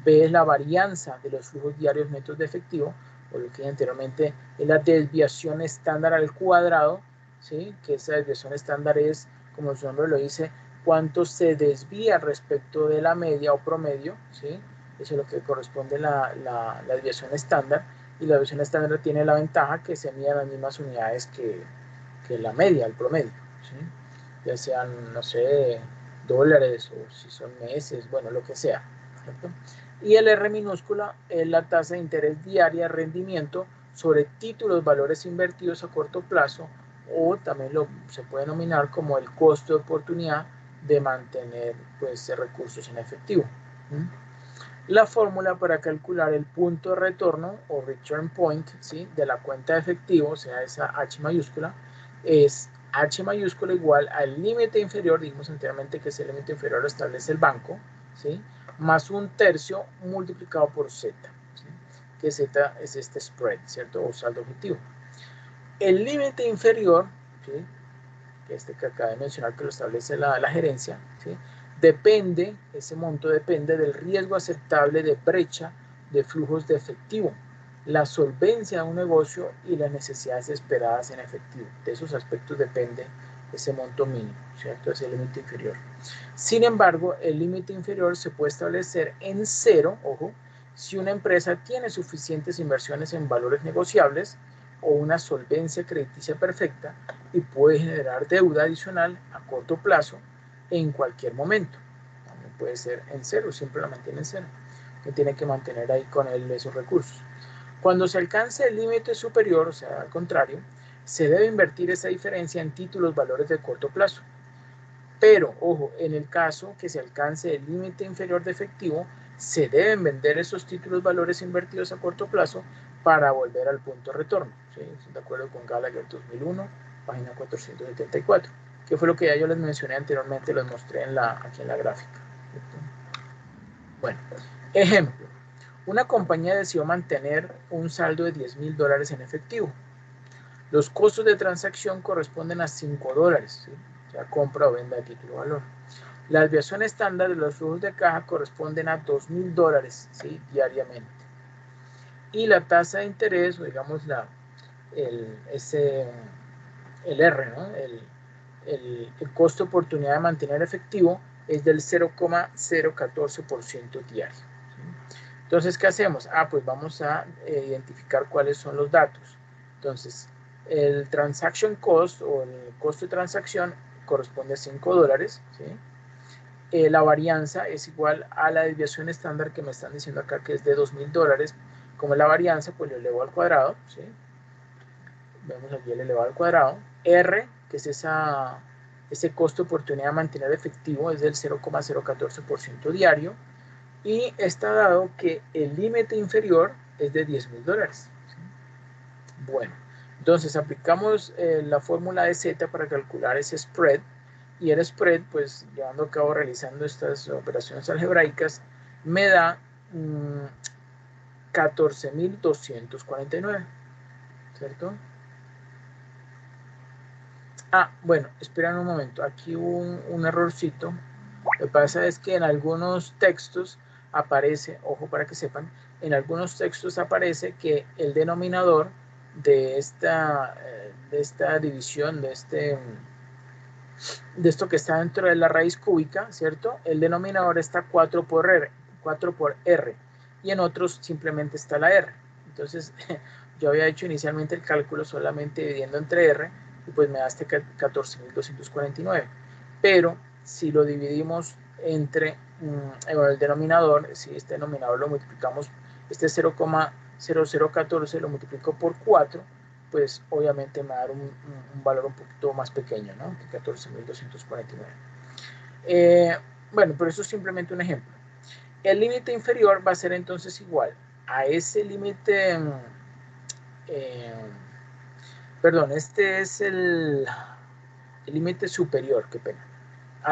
B es la varianza de los flujos diarios netos de efectivo, o lo que anteriormente es la desviación estándar al cuadrado, ¿sí? Que esa desviación estándar es, como su nombre lo dice, cuánto se desvía respecto de la media o promedio, ¿sí? Eso es lo que corresponde a la desviación estándar, y la desviación estándar tiene la ventaja que se miden las mismas unidades que la media, el promedio, ¿sí? Ya sean, no sé, dólares o si son meses, bueno, lo que sea, ¿cierto? Y el R minúscula es la tasa de interés diaria de rendimiento sobre títulos valores invertidos a corto plazo, o también se puede denominar como el costo de oportunidad de mantener pues, recursos en efectivo. La fórmula para calcular el punto de retorno o return point, ¿sí? De la cuenta de efectivo, o sea, esa H mayúscula, es H mayúscula igual al límite inferior, dijimos anteriormente que ese límite inferior lo establece el banco, ¿sí? Más 1/3 multiplicado por Z, ¿sí? Que Z es este spread, ¿cierto? O saldo objetivo. El límite inferior, ¿sí? Que acaba de mencionar que lo establece la gerencia, ¿sí? Ese monto depende del riesgo aceptable de brecha de flujos de efectivo, la solvencia de un negocio y las necesidades esperadas en efectivo. De esos aspectos depende ese monto mínimo, ¿cierto? Ese límite inferior. Sin embargo, el límite inferior se puede establecer en 0, ojo, si una empresa tiene suficientes inversiones en valores negociables o una solvencia crediticia perfecta y puede generar deuda adicional a corto plazo en cualquier momento. También puede ser en 0, siempre la mantiene en 0, que tiene que mantener ahí con él esos recursos. Cuando se alcance el límite superior, o sea, al contrario, se debe invertir esa diferencia en títulos valores de corto plazo. Pero, ojo, en el caso que se alcance el límite inferior de efectivo, se deben vender esos títulos valores invertidos a corto plazo para volver al punto de retorno. ¿Sí? De acuerdo con Gallagher 2001, página 474, que fue lo que ya yo les mencioné anteriormente, los mostré aquí en la gráfica. Bueno, ejemplo. Una compañía decidió mantener un saldo de $10,000 en efectivo. Los costos de transacción corresponden a $5, ¿sí? O sea, compra o venta de título de valor. La desviación estándar de los flujos de caja corresponden a $2,000, ¿sí? Diariamente. Y la tasa de interés, o digamos el R, ¿no? El costo de oportunidad de mantener efectivo es del 0,014% diario. ¿Sí? Entonces, ¿qué hacemos? Pues vamos a identificar cuáles son los datos. Entonces, el transaction cost o el costo de transacción corresponde a $5, ¿sí? La varianza es igual a la desviación estándar que me están diciendo acá que es de $2,000. Como es la varianza, pues lo elevo al cuadrado, ¿sí? Vemos aquí el elevado al cuadrado. R, que es ese costo de oportunidad de mantener efectivo, es del 0,014% diario. y está dado que el límite inferior es de $10.000. ¿Sí? Bueno, entonces aplicamos la fórmula de Z para calcular ese spread, y el spread, pues llevando a cabo, realizando estas operaciones algebraicas, me da 14.249, ¿cierto? Bueno, esperan un momento, aquí hubo un errorcito. Lo que pasa es que en algunos textos aparece, ojo para que sepan, en algunos textos aparece que el denominador de esta división, de esto que está dentro de la raíz cúbica, ¿cierto? El denominador está 4 por R, y en otros simplemente está la R. Entonces, yo había hecho inicialmente el cálculo solamente dividiendo entre R, y pues me da este 14.249. Pero si lo dividimos entre el denominador, si este denominador lo multiplicamos, este 0,0014 lo multiplico por 4, pues obviamente me va a dar un valor un poquito más pequeño, ¿no? Que 14.249. Bueno, pero eso es simplemente un ejemplo. El límite inferior va a ser entonces igual a ese límite, perdón, este es el límite superior, qué pena.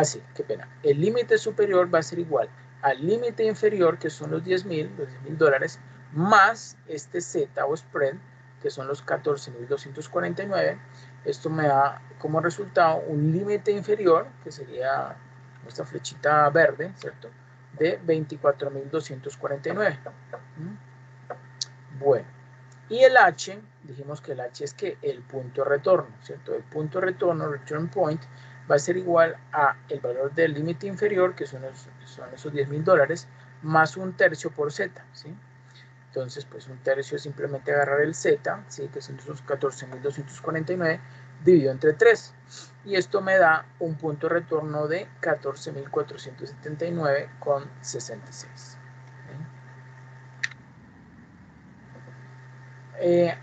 Sí, qué pena. El límite superior va a ser igual al límite inferior, que son los $10.000, más este Z o spread, que son los 14.249. Esto me da como resultado un límite inferior, que sería esta flechita verde, ¿cierto? De 24.249. Bueno, y el H, dijimos que el H es que el punto de retorno, ¿cierto? El punto de retorno, return point, va a ser igual a el valor del límite inferior, que son esos $10.000, más un tercio por Z, ¿sí? Entonces, pues un tercio es simplemente agarrar el Z, ¿sí? Que son esos 14.249, dividido entre 3. Y esto me da un punto de retorno de 14.479,66.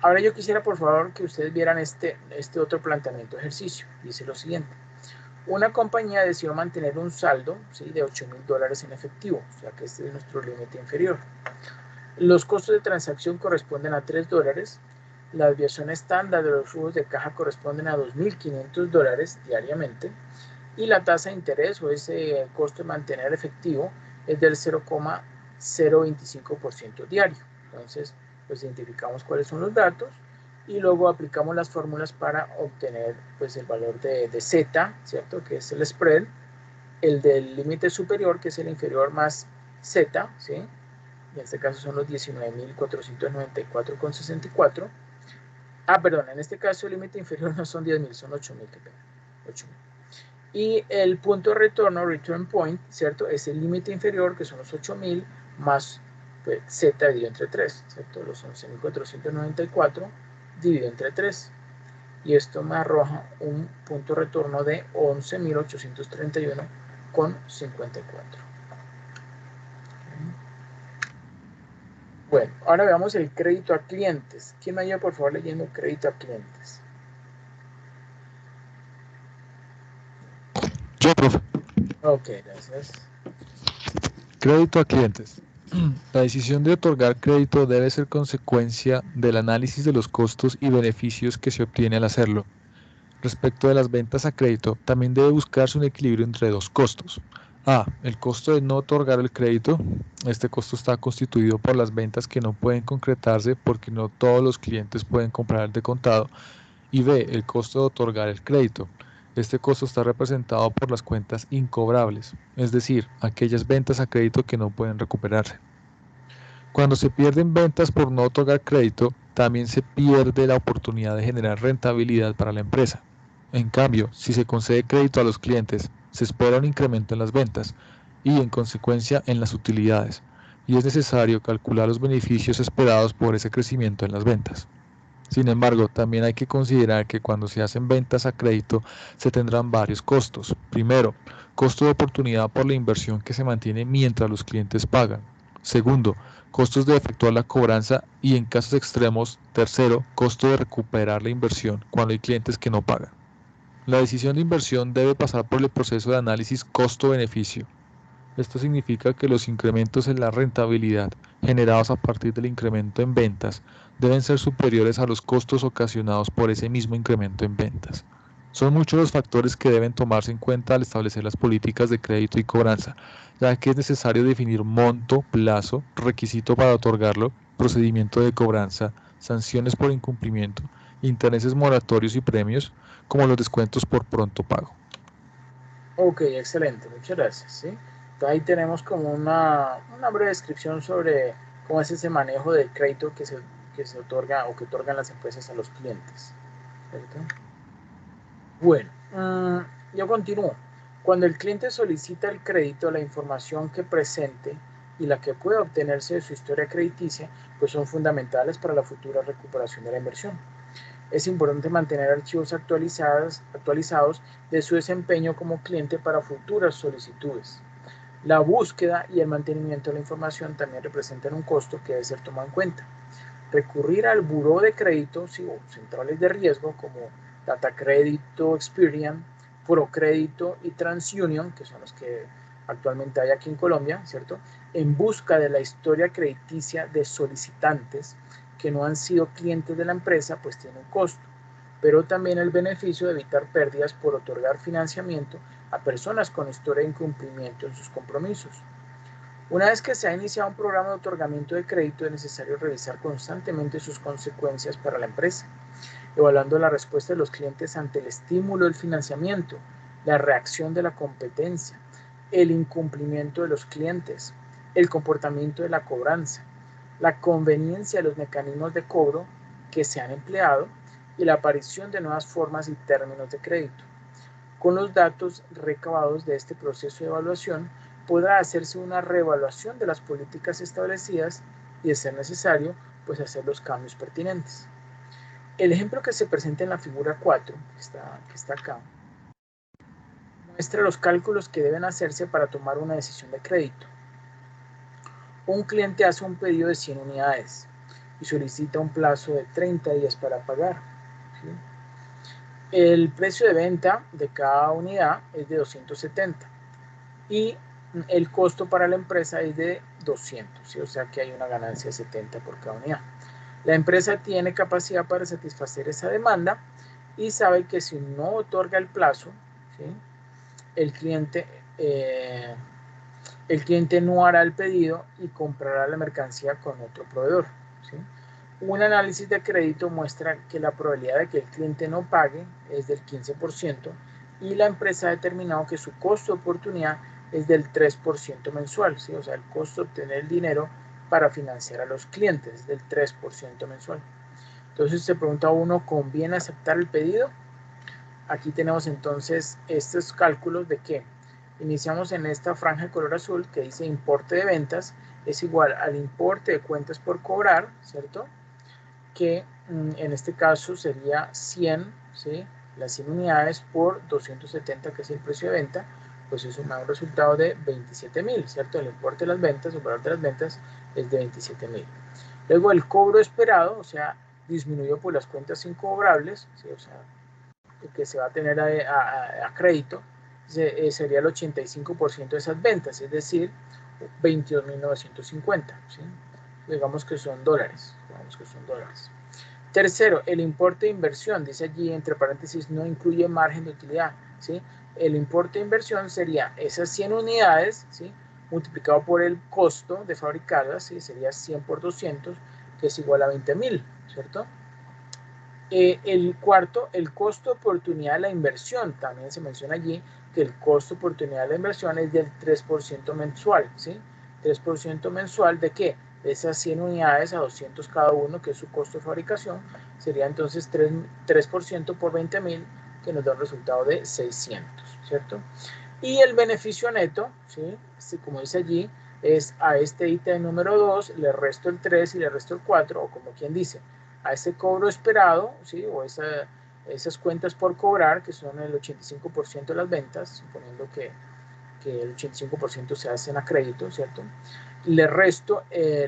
Ahora yo quisiera, por favor, que ustedes vieran este otro planteamiento de ejercicio. Dice lo siguiente. Una compañía decidió mantener un saldo, ¿sí?, de $8.000 en efectivo, o sea que este es nuestro límite inferior. Los costos de transacción corresponden a $3. La desviación estándar de los flujos de caja corresponden a $2.500 diariamente. Y la tasa de interés, o ese costo de mantener efectivo, es del 0,025% diario. Entonces, pues identificamos cuáles son los datos y luego aplicamos las fórmulas para obtener pues el valor de Z, ¿cierto? Que es el spread, el del límite superior, que es el inferior, más Z, ¿sí? En este caso son los 19.494,64. Perdón, en este caso el límite inferior no son 10.000, son 8.000, qué pena, 8.000. Y el punto de retorno, return point, ¿cierto? Es el límite inferior, que son los 8.000, más pues, Z dividido entre 3, ¿cierto? Los 11.494 dividido entre 3. Y esto me arroja un punto de retorno de 11.831,54. Bueno, ahora veamos el crédito a clientes. ¿Quién me ayuda, por favor, leyendo crédito a clientes? Yo, profe. Ok, gracias. Crédito a clientes. La decisión de otorgar crédito debe ser consecuencia del análisis de los costos y beneficios que se obtiene al hacerlo. Respecto de las ventas a crédito, también debe buscarse un equilibrio entre dos costos. El costo de no otorgar el crédito. Este costo está constituido por las ventas que no pueden concretarse porque no todos los clientes pueden comprar de contado. Y B, el costo de otorgar el crédito. Este costo está representado por las cuentas incobrables, es decir, aquellas ventas a crédito que no pueden recuperarse. Cuando se pierden ventas por no otorgar crédito, también se pierde la oportunidad de generar rentabilidad para la empresa. En cambio, si se concede crédito a los clientes, se espera un incremento en las ventas y, en consecuencia, en las utilidades, y es necesario calcular los beneficios esperados por ese crecimiento en las ventas. Sin embargo, también hay que considerar que cuando se hacen ventas a crédito se tendrán varios costos. Primero, costo de oportunidad por la inversión que se mantiene mientras los clientes pagan. Segundo, costos de efectuar la cobranza y, en casos extremos, tercero, costo de recuperar la inversión cuando hay clientes que no pagan. La decisión de inversión debe pasar por el proceso de análisis costo-beneficio. Esto significa que los incrementos en la rentabilidad generados a partir del incremento en ventas deben ser superiores a los costos ocasionados por ese mismo incremento en ventas. Son muchos los factores que deben tomarse en cuenta al establecer las políticas de crédito y cobranza, ya que es necesario definir monto, plazo, requisito para otorgarlo, procedimiento de cobranza, sanciones por incumplimiento, intereses moratorios y premios, como los descuentos por pronto pago. Ok, excelente, muchas gracias. ¿Sí? Entonces ahí tenemos como una breve descripción sobre cómo es ese manejo del crédito que se otorga o que otorgan las empresas a los clientes. ¿Cierto? Bueno, yo continúo. Cuando el cliente solicita el crédito, la información que presente y la que pueda obtenerse de su historia crediticia, pues son fundamentales para la futura recuperación de la inversión. Es importante mantener archivos actualizados de su desempeño como cliente para futuras solicitudes. La búsqueda y el mantenimiento de la información también representan un costo que debe ser tomado en cuenta. Recurrir al buró de crédito o centrales de riesgo como Datacrédito, Experian, Procrédito y TransUnion, que son los que actualmente hay aquí en Colombia, ¿cierto? En busca de la historia crediticia de solicitantes que no han sido clientes de la empresa, pues tiene un costo, pero también el beneficio de evitar pérdidas por otorgar financiamiento a personas con historia de incumplimiento en sus compromisos. Una vez que se ha iniciado un programa de otorgamiento de crédito, es necesario revisar constantemente sus consecuencias para la empresa, evaluando la respuesta de los clientes ante el estímulo del financiamiento, la reacción de la competencia, el incumplimiento de los clientes, el comportamiento de la cobranza, la conveniencia de los mecanismos de cobro que se han empleado y la aparición de nuevas formas y términos de crédito. Con los datos recabados de este proceso de evaluación, podrá hacerse una reevaluación de las políticas establecidas y, de ser necesario, pues hacer los cambios pertinentes. El ejemplo que se presenta en la figura 4, que está acá, muestra los cálculos que deben hacerse para tomar una decisión de crédito. Un cliente hace un pedido de 100 unidades y solicita un plazo de 30 días para pagar. ¿Sí? El precio de venta de cada unidad es de 270 y el costo para la empresa es de 200, ¿sí? O sea que hay una ganancia de 70 por cada unidad. La empresa tiene capacidad para satisfacer esa demanda y sabe que si no otorga el plazo, ¿sí? el cliente no hará el pedido y comprará la mercancía con otro proveedor. ¿Sí? Un análisis de crédito muestra que la probabilidad de que el cliente no pague es del 15% y la empresa ha determinado que su costo de oportunidad es del 3% mensual, ¿sí? O sea, el costo de obtener el dinero para financiar a los clientes es del 3% mensual. Entonces se pregunta a uno, ¿conviene aceptar el pedido? Aquí tenemos entonces estos cálculos de que iniciamos en esta franja de color azul que dice importe de ventas es igual al importe de cuentas por cobrar, ¿cierto? Que en este caso sería 100, ¿sí? Las 100 unidades por 270, que es el precio de venta, pues eso me da un resultado de 27.000, ¿cierto? El importe de las ventas, el valor de las ventas es de 27.000. Luego el cobro esperado, o sea, disminuido por las cuentas incobrables, ¿sí? O sea, que se va a tener a crédito, sería el 85% de esas ventas, es decir, 22.950, ¿sí? Digamos que son dólares. Tercero, el importe de inversión, dice allí entre paréntesis, no incluye margen de utilidad, ¿sí? El importe de inversión sería esas 100 unidades, ¿sí? Multiplicado por el costo de fabricarlas, ¿sí? Sería 100 por 200, que es igual a 20.000, ¿cierto? El cuarto, el costo de oportunidad de la inversión. También se menciona allí que el costo de oportunidad de la inversión es del 3% mensual, ¿sí? 3% mensual ¿de qué? De esas 100 unidades a 200 cada uno, que es su costo de fabricación, sería entonces 3% por 20.000, que nos da un resultado de 600, ¿cierto? Y el beneficio neto, ¿sí? Como dice allí, es a este ítem número 2, le resto el 3 y le resto el 4, o como quien dice, a ese cobro esperado, ¿sí? O esas cuentas por cobrar, que son el 85% de las ventas, suponiendo que el 85% se hacen a crédito, ¿cierto? Le resto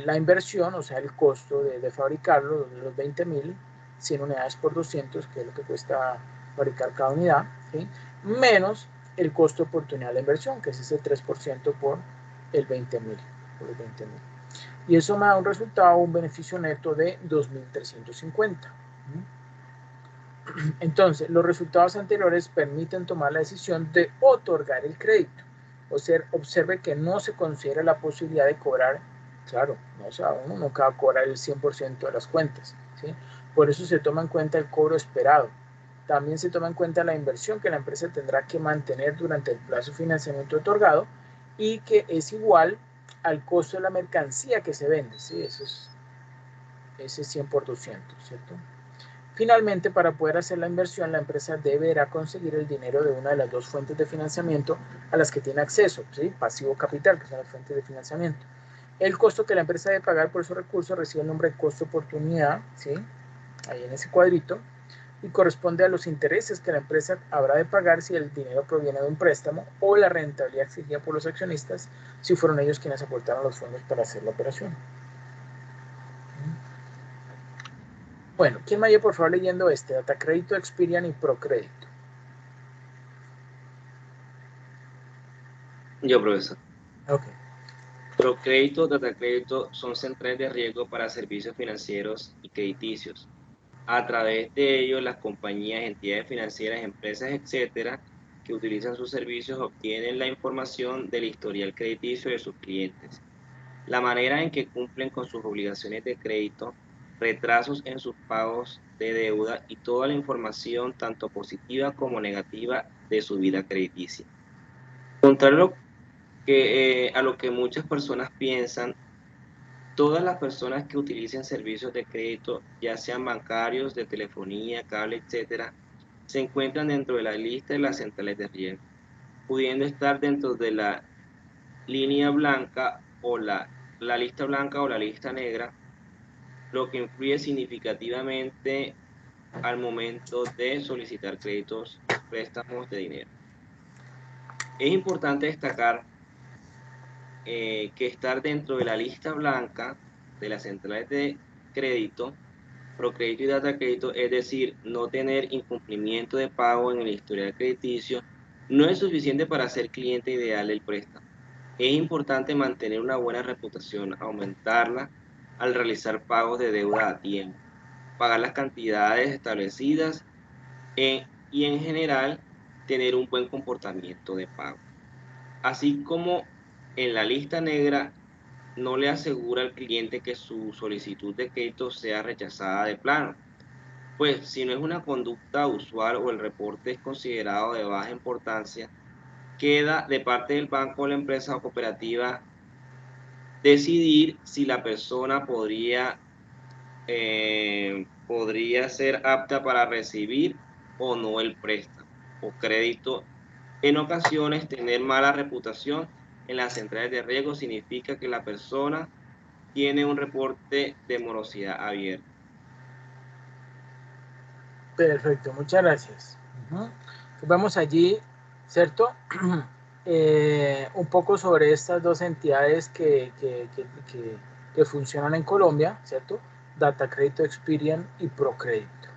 la inversión, o sea, el costo de fabricarlo, los 20.000, 100 unidades por 200, que es lo que cuesta fabricar cada unidad, ¿sí? Menos el costo de oportunidad de la inversión, que es ese 3% por el 20.000. Y eso me da un resultado, un beneficio neto de 2.350. Entonces, los resultados anteriores permiten tomar la decisión de otorgar el crédito. O sea, observe que no se considera la posibilidad de cobrar, claro, no, o sea, uno nunca va a cobrar el 100% de las cuentas, ¿sí? Por eso se toma en cuenta el cobro esperado. También se toma en cuenta la inversión que la empresa tendrá que mantener durante el plazo de financiamiento otorgado y que es igual al costo de la mercancía que se vende, ¿sí? Ese es 100 por 200, ¿cierto? Finalmente, para poder hacer la inversión, la empresa deberá conseguir el dinero de una de las dos fuentes de financiamiento a las que tiene acceso, ¿sí? Pasivo capital, que son las fuentes de financiamiento. El costo que la empresa debe pagar por esos recursos recibe el nombre de costo de oportunidad, ¿sí? Ahí en ese cuadrito, y corresponde a los intereses que la empresa habrá de pagar si el dinero proviene de un préstamo o la rentabilidad exigida por los accionistas si fueron ellos quienes aportaron los fondos para hacer la operación. Bueno, ¿quién me ayuda por favor leyendo este? Datacrédito, Experian y Procrédito. Yo, profesor. Ok. Procrédito, Datacrédito son centrales de riesgo para servicios financieros y crediticios. A través de ellos, las compañías, entidades financieras, empresas, etcétera, que utilizan sus servicios obtienen la información del historial crediticio de sus clientes, la manera en que cumplen con sus obligaciones de crédito, retrasos en sus pagos de deuda y toda la información, tanto positiva como negativa, de su vida crediticia. Contrario a lo que muchas personas piensan, todas las personas que utilicen servicios de crédito, ya sean bancarios, de telefonía, cable, etcétera, se encuentran dentro de la lista de las centrales de riesgo, pudiendo estar dentro de la línea blanca o la lista blanca o la lista negra, lo que influye significativamente al momento de solicitar créditos, préstamos de dinero. Es importante destacar que estar dentro de la lista blanca de las centrales de crédito, Procrédito y Datacrédito, es decir, no tener incumplimiento de pago en el historial crediticio, no es suficiente para ser cliente ideal del préstamo. Es importante mantener una buena reputación, aumentarla al realizar pagos de deuda a tiempo, pagar las cantidades establecidas y en general tener un buen comportamiento de pago. Así como en la lista negra no le asegura al cliente que su solicitud de crédito sea rechazada de plano, pues si no es una conducta usual o el reporte es considerado de baja importancia, queda de parte del banco o la empresa o cooperativa decidir si la persona podría ser apta para recibir o no el préstamo o crédito. En ocasiones, tener mala reputación en las centrales de riesgo significa que la persona tiene un reporte de morosidad abierto. Perfecto, muchas gracias. Vamos allí, ¿cierto? Un poco sobre estas dos entidades que funcionan en Colombia, ¿cierto? Datacrédito, Experian y Procrédito,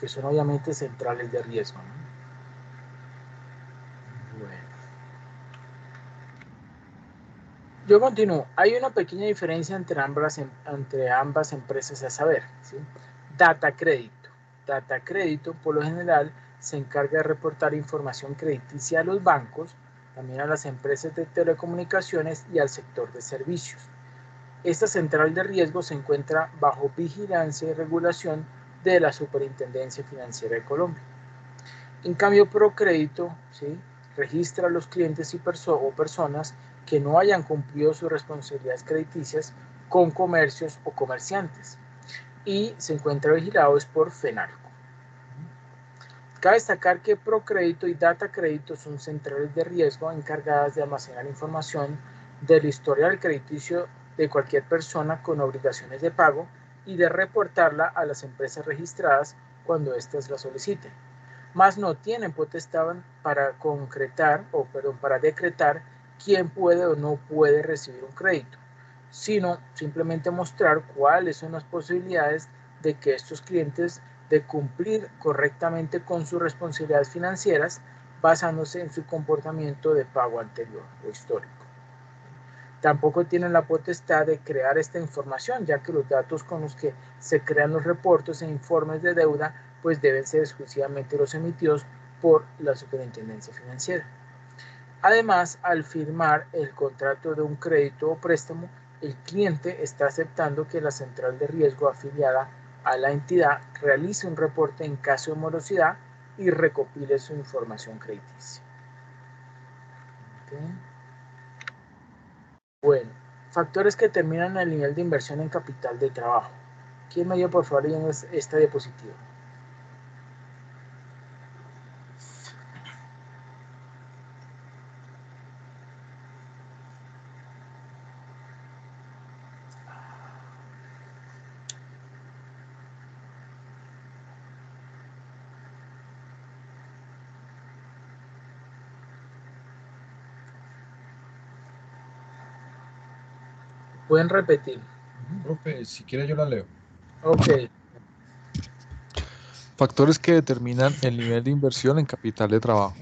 que son obviamente centrales de riesgo, ¿no? Bueno. Yo continúo. Hay una pequeña diferencia entre ambas empresas a saber, ¿sí? Datacrédito. Datacrédito, por lo general, se encarga de reportar información crediticia a los bancos, también a las empresas de telecomunicaciones y al sector de servicios. Esta central de riesgo se encuentra bajo vigilancia y regulación de la Superintendencia Financiera de Colombia. En cambio, Procrédito, ¿sí?, registra a los clientes o personas que no hayan cumplido sus responsabilidades crediticias con comercios o comerciantes y se encuentra vigilado por FENALCO. Cabe destacar que Procrédito y Datacrédito son centrales de riesgo encargadas de almacenar información del historial crediticio de cualquier persona con obligaciones de pago y de reportarla a las empresas registradas cuando éstas la soliciten. Más no tienen potestad para para decretar quién puede o no puede recibir un crédito, sino simplemente mostrar cuáles son las posibilidades de que estos clientes de cumplir correctamente con sus responsabilidades financieras basándose en su comportamiento de pago anterior o histórico. Tampoco tienen la potestad de crear esta información, ya que los datos con los que se crean los reportes e informes de deuda pues deben ser exclusivamente los emitidos por la Superintendencia Financiera. Además, al firmar el contrato de un crédito o préstamo, el cliente está aceptando que la central de riesgo afiliada a la entidad realice un reporte en caso de morosidad y recopile su información crediticia. ¿Okay? Bueno, factores que determinan el nivel de inversión en capital de trabajo. ¿Quién me dio por favor en esta diapositiva? ¿Pueden repetir? Profe, si quiere yo la leo. Ok. Factores que determinan el nivel de inversión en capital de trabajo.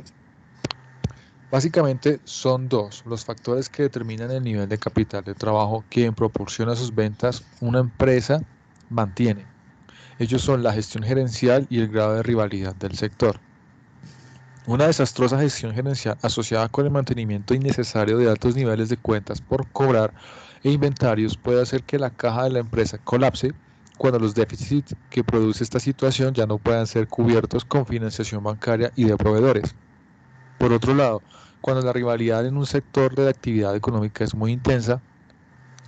Básicamente son dos los factores que determinan el nivel de capital de trabajo que en proporción a sus ventas una empresa mantiene. Ellos son la gestión gerencial y el grado de rivalidad del sector. Una desastrosa gestión gerencial asociada con el mantenimiento innecesario de altos niveles de cuentas por cobrar e inventarios puede hacer que la caja de la empresa colapse cuando los déficits que produce esta situación ya no puedan ser cubiertos con financiación bancaria y de proveedores. Por otro lado, cuando la rivalidad en un sector de la actividad económica es muy intensa,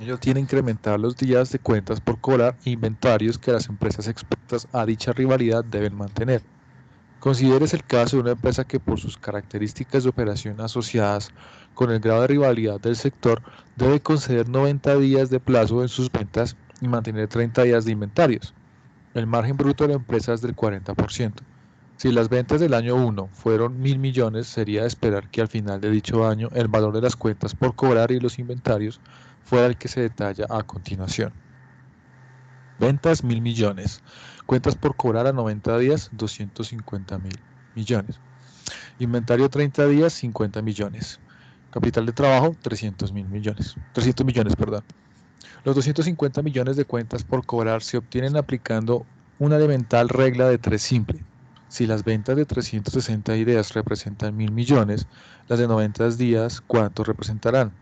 ello tiene que incrementar los días de cuentas por cobrar e inventarios que las empresas expuestas a dicha rivalidad deben mantener. Considérese el caso de una empresa que por sus características de operación asociadas con el grado de rivalidad del sector debe conceder 90 días de plazo en sus ventas y mantener 30 días de inventarios. El margen bruto de la empresa es del 40%. Si las ventas del año 1 fueron 1.000 millones, sería de esperar que al final de dicho año el valor de las cuentas por cobrar y los inventarios fuera el que se detalla a continuación. Ventas 1.000 millones. Cuentas por cobrar a 90 días 250.000 millones. Inventario 30 días 50 millones. Capital de trabajo 300.000 millones. 300 millones, perdón. Los 250 millones de cuentas por cobrar se obtienen aplicando una elemental regla de 3 simple. Si las ventas de 360 días representan 1.000 millones, las de 90 días, ¿cuántos representarán?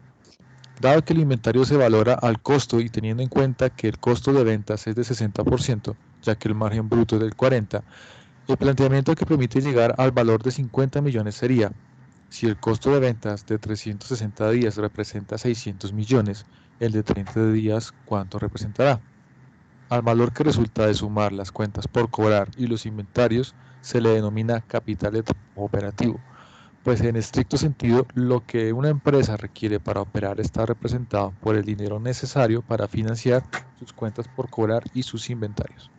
Dado que el inventario se valora al costo y teniendo en cuenta que el costo de ventas es de 60%, ya que el margen bruto es del 40%, el planteamiento que permite llegar al valor de 50 millones sería, si el costo de ventas de 360 días representa 600 millones, el de 30 días, ¿cuánto representará? Al valor que resulta de sumar las cuentas por cobrar y los inventarios se le denomina capital de trabajo operativo, pues en estricto sentido lo que una empresa requiere para operar está representado por el dinero necesario para financiar sus cuentas por cobrar y sus inventarios.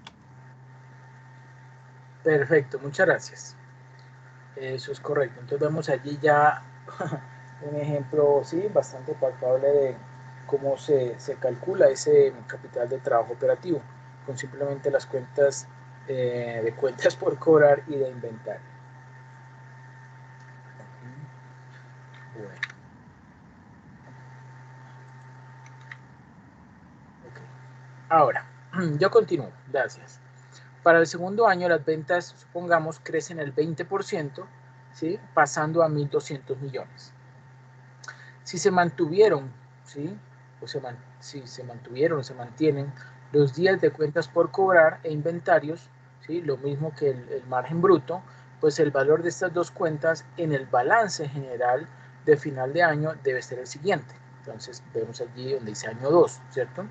Perfecto, muchas gracias. Eso es correcto. Entonces vemos allí ya un ejemplo, sí, bastante palpable de cómo se calcula ese capital de trabajo operativo, con simplemente las cuentas de cuentas por cobrar y de inventario. Bueno. Okay. Ahora, yo continúo, gracias. Para el segundo año las ventas, supongamos, crecen el 20%, ¿sí? Pasando a 1.200 millones. Si se mantuvieron, ¿sí? Si se mantuvieron o se mantienen los días de cuentas por cobrar e inventarios, ¿sí? Lo mismo que el margen bruto, pues el valor de estas dos cuentas en el balance general de final de año debe ser el siguiente. Entonces vemos allí donde dice año 2, ¿cierto?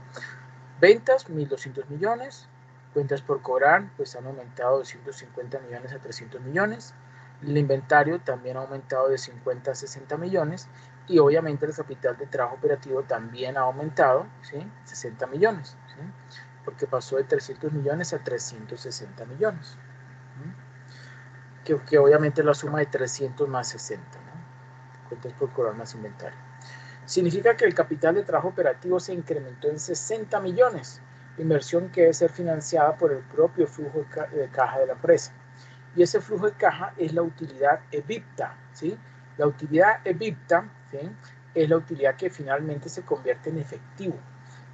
Ventas, 1.200 millones. Cuentas por cobrar, pues han aumentado de 150 millones a 300 millones. El inventario también ha aumentado de 50 a 60 millones. Y obviamente el capital de trabajo operativo también ha aumentado, ¿sí? 60 millones, ¿sí? Porque pasó de 300 millones a 360 millones. ¿Sí? Que obviamente es la suma de 300 más 60, ¿no? Cuentas por cobrar más inventario. Significa que el capital de trabajo operativo se incrementó en 60 millones, inversión que debe ser financiada por el propio flujo de caja de la empresa. y ese flujo de caja es la utilidad EBITDA, ¿sí? La utilidad EBITDA, ¿sí?, es la utilidad que finalmente se convierte en efectivo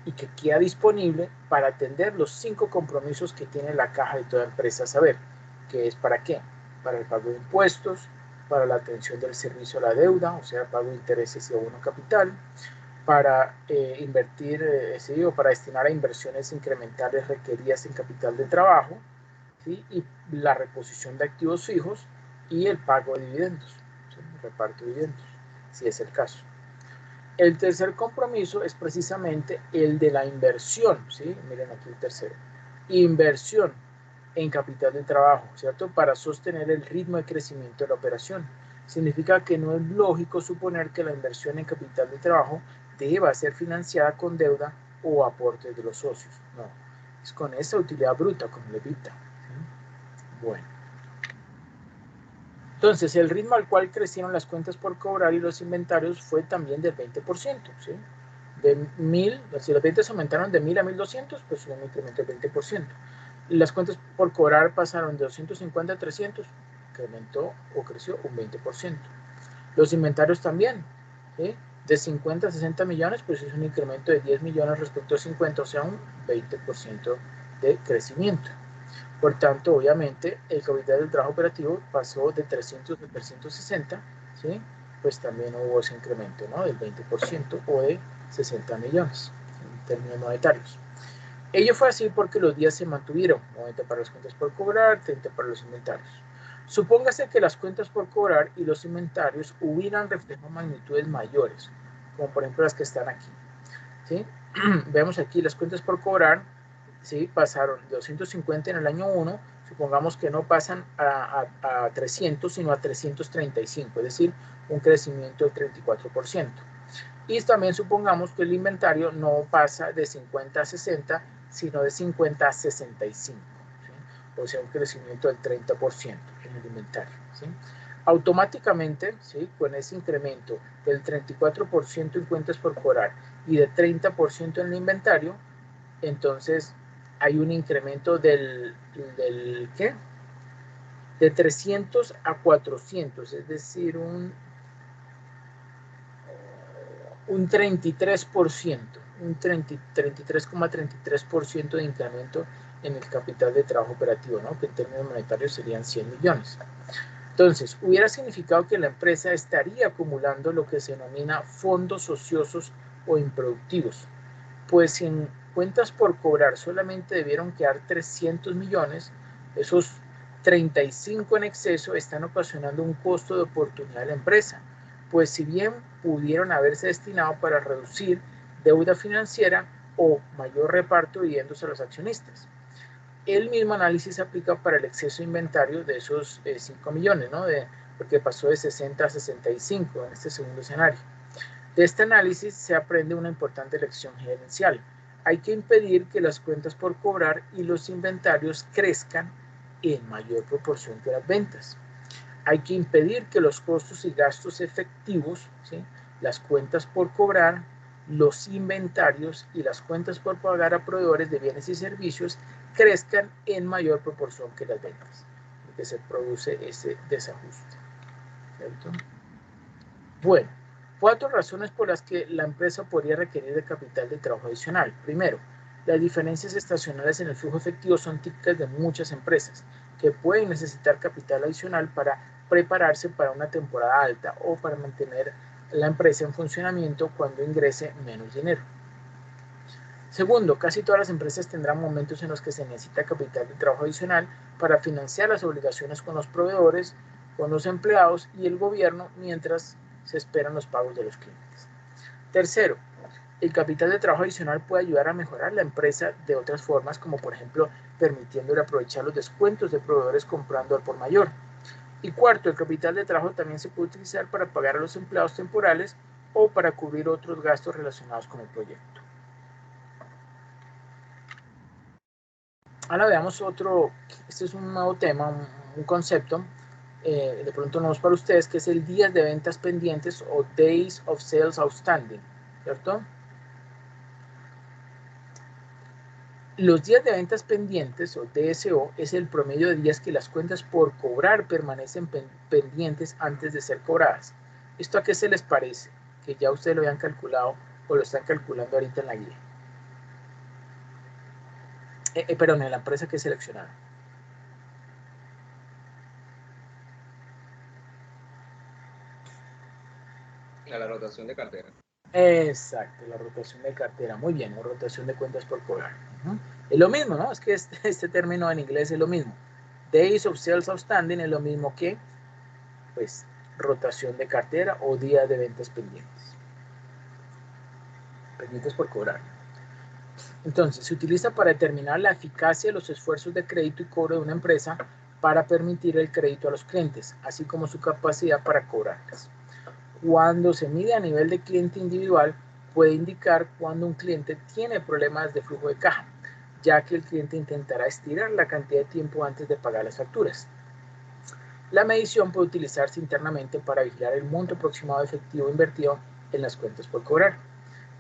y que queda disponible para atender los 5 compromisos que tiene la caja de toda empresa, saber que es para qué, para el pago de impuestos, para la atención del servicio a la deuda, o sea, pago de intereses y abono capital, para invertir, ¿sí?, o para destinar a inversiones incrementales requeridas en capital de trabajo, ¿sí?, y la reposición de activos fijos y el pago de dividendos, ¿sí?, el reparto de dividendos, si es el caso. El tercer compromiso es precisamente el de la inversión, ¿sí? Miren aquí el tercero. Inversión en capital de trabajo, ¿cierto? Para sostener el ritmo de crecimiento de la operación. Significa que no es lógico suponer que la inversión en capital de trabajo deba ser financiada con deuda o aportes de los socios. No, es con esa utilidad bruta, con el EBITDA. ¿Sí? Bueno. Entonces, el ritmo al cual crecieron las cuentas por cobrar y los inventarios fue también del 20%, ¿sí? De 1000, si las ventas aumentaron de 1000 a 1200, pues hubo un incremento del 20%. Las cuentas por cobrar pasaron de 250 a 300, que aumentó o creció un 20%. Los inventarios también, ¿sí?, de 50 a 60 millones, pues es un incremento de 10 millones respecto a 50, o sea, un 20% de crecimiento. Por tanto, obviamente, el capital del trabajo operativo pasó de 300 a 360, ¿sí? Pues también hubo ese incremento, ¿no?, del 20% o de 60 millones en términos monetarios. Ello fue así porque los días se mantuvieron, 90 para las cuentas por cobrar, 30 para los inventarios. Supóngase que las cuentas por cobrar y los inventarios hubieran reflejado magnitudes mayores, como por ejemplo las que están aquí, ¿sí? Vemos aquí las cuentas por cobrar, ¿sí?, pasaron de 250 en el año 1, supongamos que no pasan a 300, sino a 335, es decir, un crecimiento del 34%. Y también supongamos que el inventario no pasa de 50 a 60, sino de 50 a 65, ¿sí?, o sea, un crecimiento del 30% en el inventario, ¿sí? Automáticamente, ¿sí?, con ese incremento del 34% en cuentas por cobrar y de 30% en el inventario, entonces hay un incremento ¿qué?, de 300 a 400, es decir, un 33%, un 33,33% de incremento en el capital de trabajo operativo, ¿no?, que en términos monetarios serían 100 millones. Entonces, hubiera significado que la empresa estaría acumulando lo que se denomina fondos ociosos o improductivos, pues si en cuentas por cobrar solamente debieron quedar 300 millones, esos 35 en exceso están ocasionando un costo de oportunidad de la empresa, pues si bien pudieron haberse destinado para reducir deuda financiera o mayor reparto de dividendos a los accionistas. El mismo análisis se aplica para el exceso de inventario de esos 5 millones, ¿no?, porque pasó de 60 a 65 en este segundo escenario. De este análisis se aprende una importante lección gerencial. Hay que impedir que las cuentas por cobrar y los inventarios crezcan en mayor proporción que las ventas. Hay que impedir que los costos y gastos efectivos, ¿sí?, las cuentas por cobrar, los inventarios y las cuentas por pagar a proveedores de bienes y servicios crezcan en mayor proporción que las ventas, porque se produce ese desajuste, ¿cierto? Bueno, 4 razones por las que la empresa podría requerir de capital de trabajo adicional. Primero, las diferencias estacionales en el flujo efectivo son típicas de muchas empresas que pueden necesitar capital adicional para prepararse para una temporada alta o para mantener la empresa en funcionamiento cuando ingrese menos dinero. Segundo, casi todas las empresas tendrán momentos en los que se necesita capital de trabajo adicional para financiar las obligaciones con los proveedores, con los empleados y el gobierno mientras se esperan los pagos de los clientes. Tercero, el capital de trabajo adicional puede ayudar a mejorar la empresa de otras formas, como por ejemplo permitiéndole aprovechar los descuentos de proveedores comprando al por mayor. Y cuarto, el capital de trabajo también se puede utilizar para pagar a los empleados temporales o para cubrir otros gastos relacionados con el proyecto. Ahora veamos otro, este es un nuevo tema, un concepto, de pronto nuevo para ustedes, que es el días de ventas pendientes o Days of Sales Outstanding, ¿cierto? Los días de ventas pendientes, o DSO, es el promedio de días que las cuentas por cobrar permanecen pendientes antes de ser cobradas. ¿Esto a qué se les parece? Que ya ustedes lo habían calculado o lo están calculando ahorita en la guía. Perdón, en la empresa que seleccionaron. A la rotación de cartera. Exacto, la rotación de cartera. Muy bien, o rotación de cuentas por cobrar. Es lo mismo, ¿no? Es que este término en inglés es lo mismo. Days of Sales Outstanding es lo mismo que, pues, rotación de cartera o días de ventas pendientes. Pendientes por cobrar. Entonces, se utiliza para determinar la eficacia de los esfuerzos de crédito y cobro de una empresa para permitir el crédito a los clientes, así como su capacidad para cobrarlas. Cuando se mide a nivel de cliente individual, puede indicar cuando un cliente tiene problemas de flujo de caja, ya que el cliente intentará estirar la cantidad de tiempo antes de pagar las facturas. La medición puede utilizarse internamente para vigilar el monto aproximado de efectivo invertido en las cuentas por cobrar.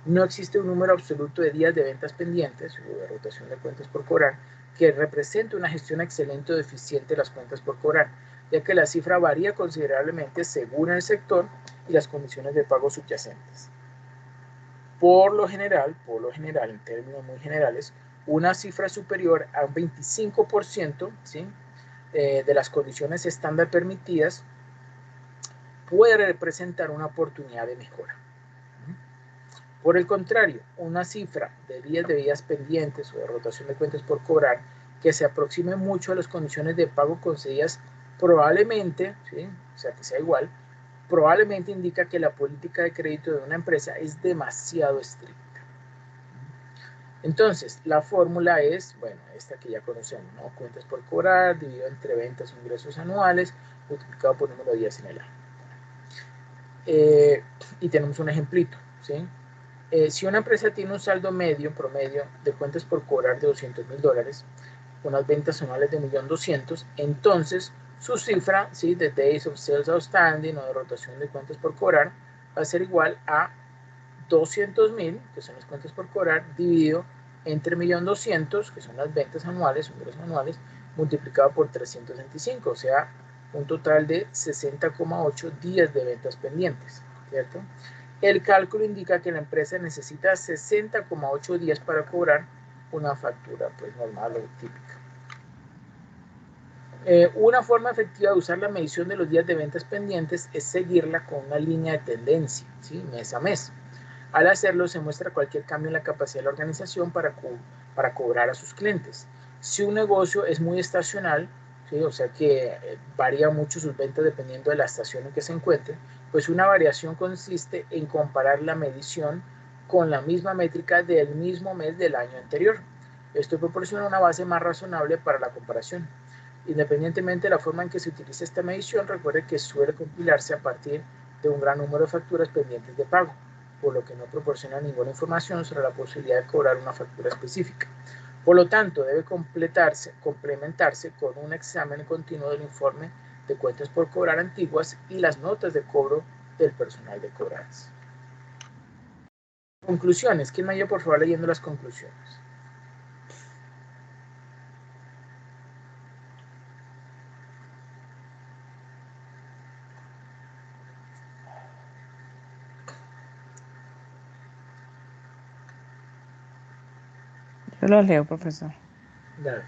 No existe un número absoluto de días de ventas pendientes o de rotación de cuentas por cobrar que represente una gestión excelente o deficiente de las cuentas por cobrar, ya que la cifra varía considerablemente según el sector y las condiciones de pago subyacentes. Por lo general, en términos muy generales, una cifra superior a un 25%, ¿sí?, de las condiciones estándar permitidas puede representar una oportunidad de mejora. Por el contrario, una cifra de días pendientes o de rotación de cuentas por cobrar que se aproxime mucho a las condiciones de pago concedidas probablemente, ¿sí?, o sea, que sea igual, probablemente indica que la política de crédito de una empresa es demasiado estricta. Entonces, la fórmula es, bueno, esta que ya conocemos, ¿no? Cuentas por cobrar dividido entre ventas o ingresos anuales multiplicado por número de días en el año. Y tenemos un ejemplito, ¿sí? Si una empresa tiene un saldo medio, promedio, de cuentas por cobrar de $200,000, unas ventas anuales de 1.200.000, entonces su cifra, ¿sí?, de Days of Sales Outstanding o de rotación de cuentas por cobrar va a ser igual a 200.000, que son las cuentas por cobrar, dividido entre 1.200.000, que son las ventas anuales, ingresos anuales, multiplicado por 325, o sea, un total de 60,8 días de ventas pendientes, ¿cierto? El cálculo indica que la empresa necesita 60,8 días para cobrar una factura, pues, normal o típica. Una forma efectiva de usar la medición de los días de ventas pendientes es seguirla con una línea de tendencia, ¿sí?, mes a mes. Al hacerlo, se muestra cualquier cambio en la capacidad de la organización para cobrar a sus clientes. Si un negocio es muy estacional, ¿sí?, o sea que varía mucho sus ventas dependiendo de la estación en que se encuentre, pues una variación consiste en comparar la medición con la misma métrica del mismo mes del año anterior. Esto proporciona una base más razonable para la comparación. Independientemente de la forma en que se utilice esta medición, recuerde que suele compilarse a partir de un gran número de facturas pendientes de pago, por lo que no proporciona ninguna información sobre la posibilidad de cobrar una factura específica. Por lo tanto, debe complementarse con un examen continuo del informe de cuentas por cobrar antiguas y las notas de cobro del personal de cobranza. Conclusiones. ¿Quién me ayuda, por favor, leyendo las conclusiones? Yo lo leo, profesor. Dale.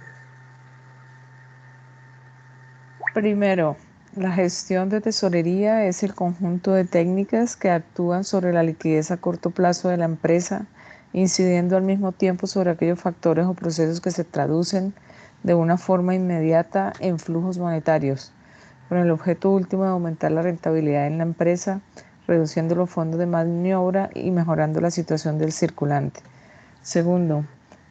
Primero, la gestión de tesorería es el conjunto de técnicas que actúan sobre la liquidez a corto plazo de la empresa, incidiendo al mismo tiempo sobre aquellos factores o procesos que se traducen de una forma inmediata en flujos monetarios, con el objeto último de aumentar la rentabilidad en la empresa, reduciendo los fondos de maniobra y mejorando la situación del circulante. Segundo,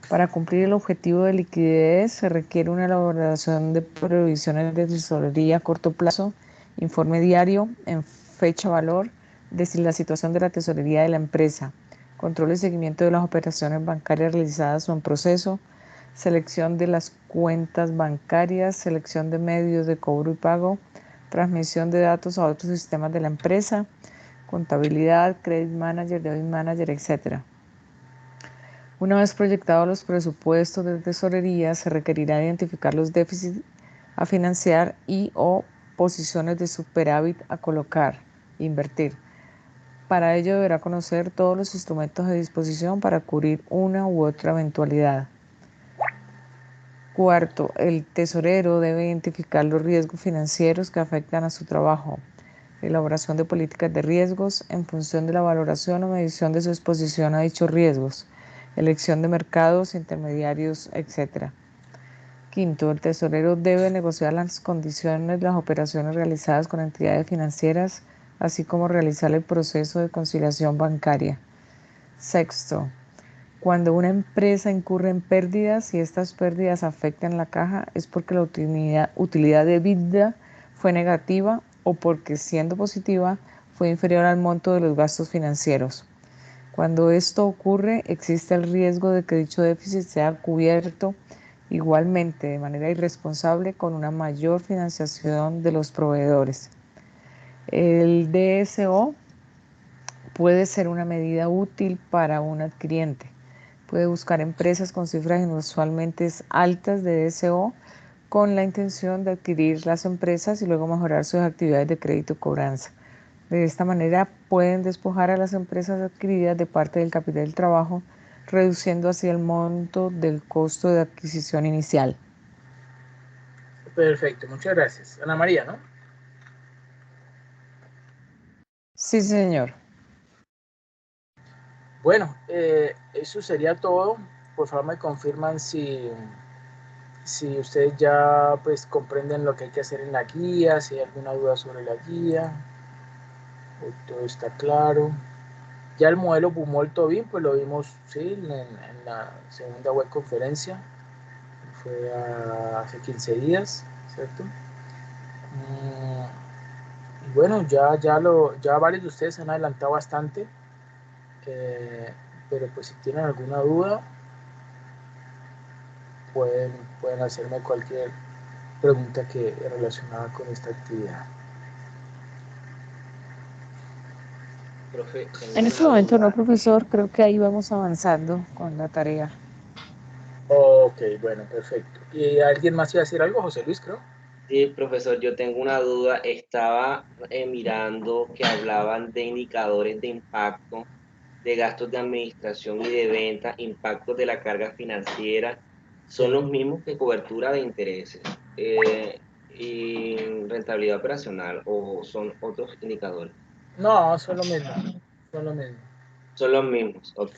para cumplir el objetivo de liquidez se requiere una elaboración de previsiones de tesorería a corto plazo, informe diario en fecha valor de la situación de la tesorería de la empresa, control y seguimiento de las operaciones bancarias realizadas o en proceso, selección de las cuentas bancarias, selección de medios de cobro y pago, transmisión de datos a otros sistemas de la empresa, contabilidad, credit manager, debit manager, etc. Una vez proyectados los presupuestos de tesorería, se requerirá identificar los déficits a financiar y o posiciones de superávit a colocar, invertir. Para ello deberá conocer todos los instrumentos de disposición para cubrir una u otra eventualidad. Cuarto, el tesorero debe identificar los riesgos financieros que afectan a su trabajo. Elaboración de políticas de riesgos en función de la valoración o medición de su exposición a dichos riesgos. Elección de mercados, intermediarios, etc. Quinto, el tesorero debe negociar las condiciones de las operaciones realizadas con entidades financieras, así como realizar el proceso de conciliación bancaria. Sexto, cuando una empresa incurre en pérdidas y estas pérdidas afectan la caja, es porque la utilidad de EBITDA fue negativa o porque, siendo positiva, fue inferior al monto de los gastos financieros. Cuando esto ocurre, existe el riesgo de que dicho déficit sea cubierto igualmente de manera irresponsable con una mayor financiación de los proveedores. El DSO puede ser una medida útil para un adquiriente. Puede buscar empresas con cifras inusualmente altas de DSO con la intención de adquirir las empresas y luego mejorar sus actividades de crédito y cobranza. De esta manera pueden despojar a las empresas adquiridas de parte del capital del trabajo, reduciendo así el monto del costo de adquisición inicial. Perfecto, muchas gracias. Ana María, ¿no? Sí, señor. Bueno, eso sería todo. Por favor, me confirman si ustedes ya pues comprenden lo que hay que hacer en la guía, si hay alguna duda sobre la guía, o todo está claro. Ya el modelo Bumol Tobin, pues lo vimos, sí, en la segunda web conferencia, fue hace 15 días, ¿cierto? Y bueno, ya varios de ustedes han adelantado bastante, pero pues si tienen alguna duda, pueden hacerme cualquier pregunta que relacionada con esta actividad. Profe, tengo En este una momento no, duda. profesor, creo que ahí vamos avanzando con la tarea. Ok, bueno, perfecto. ¿Y alguien más iba a decir algo? José Luis, creo. Sí, profesor, yo tengo una duda. Estaba mirando que hablaban de indicadores de impacto, de gastos de administración y de venta, impactos de la carga financiera. ¿Son Sí. los mismos que cobertura de intereses y rentabilidad operacional o son otros indicadores? No, son lo mismo. Son lo mismo. Son los mismos, ok.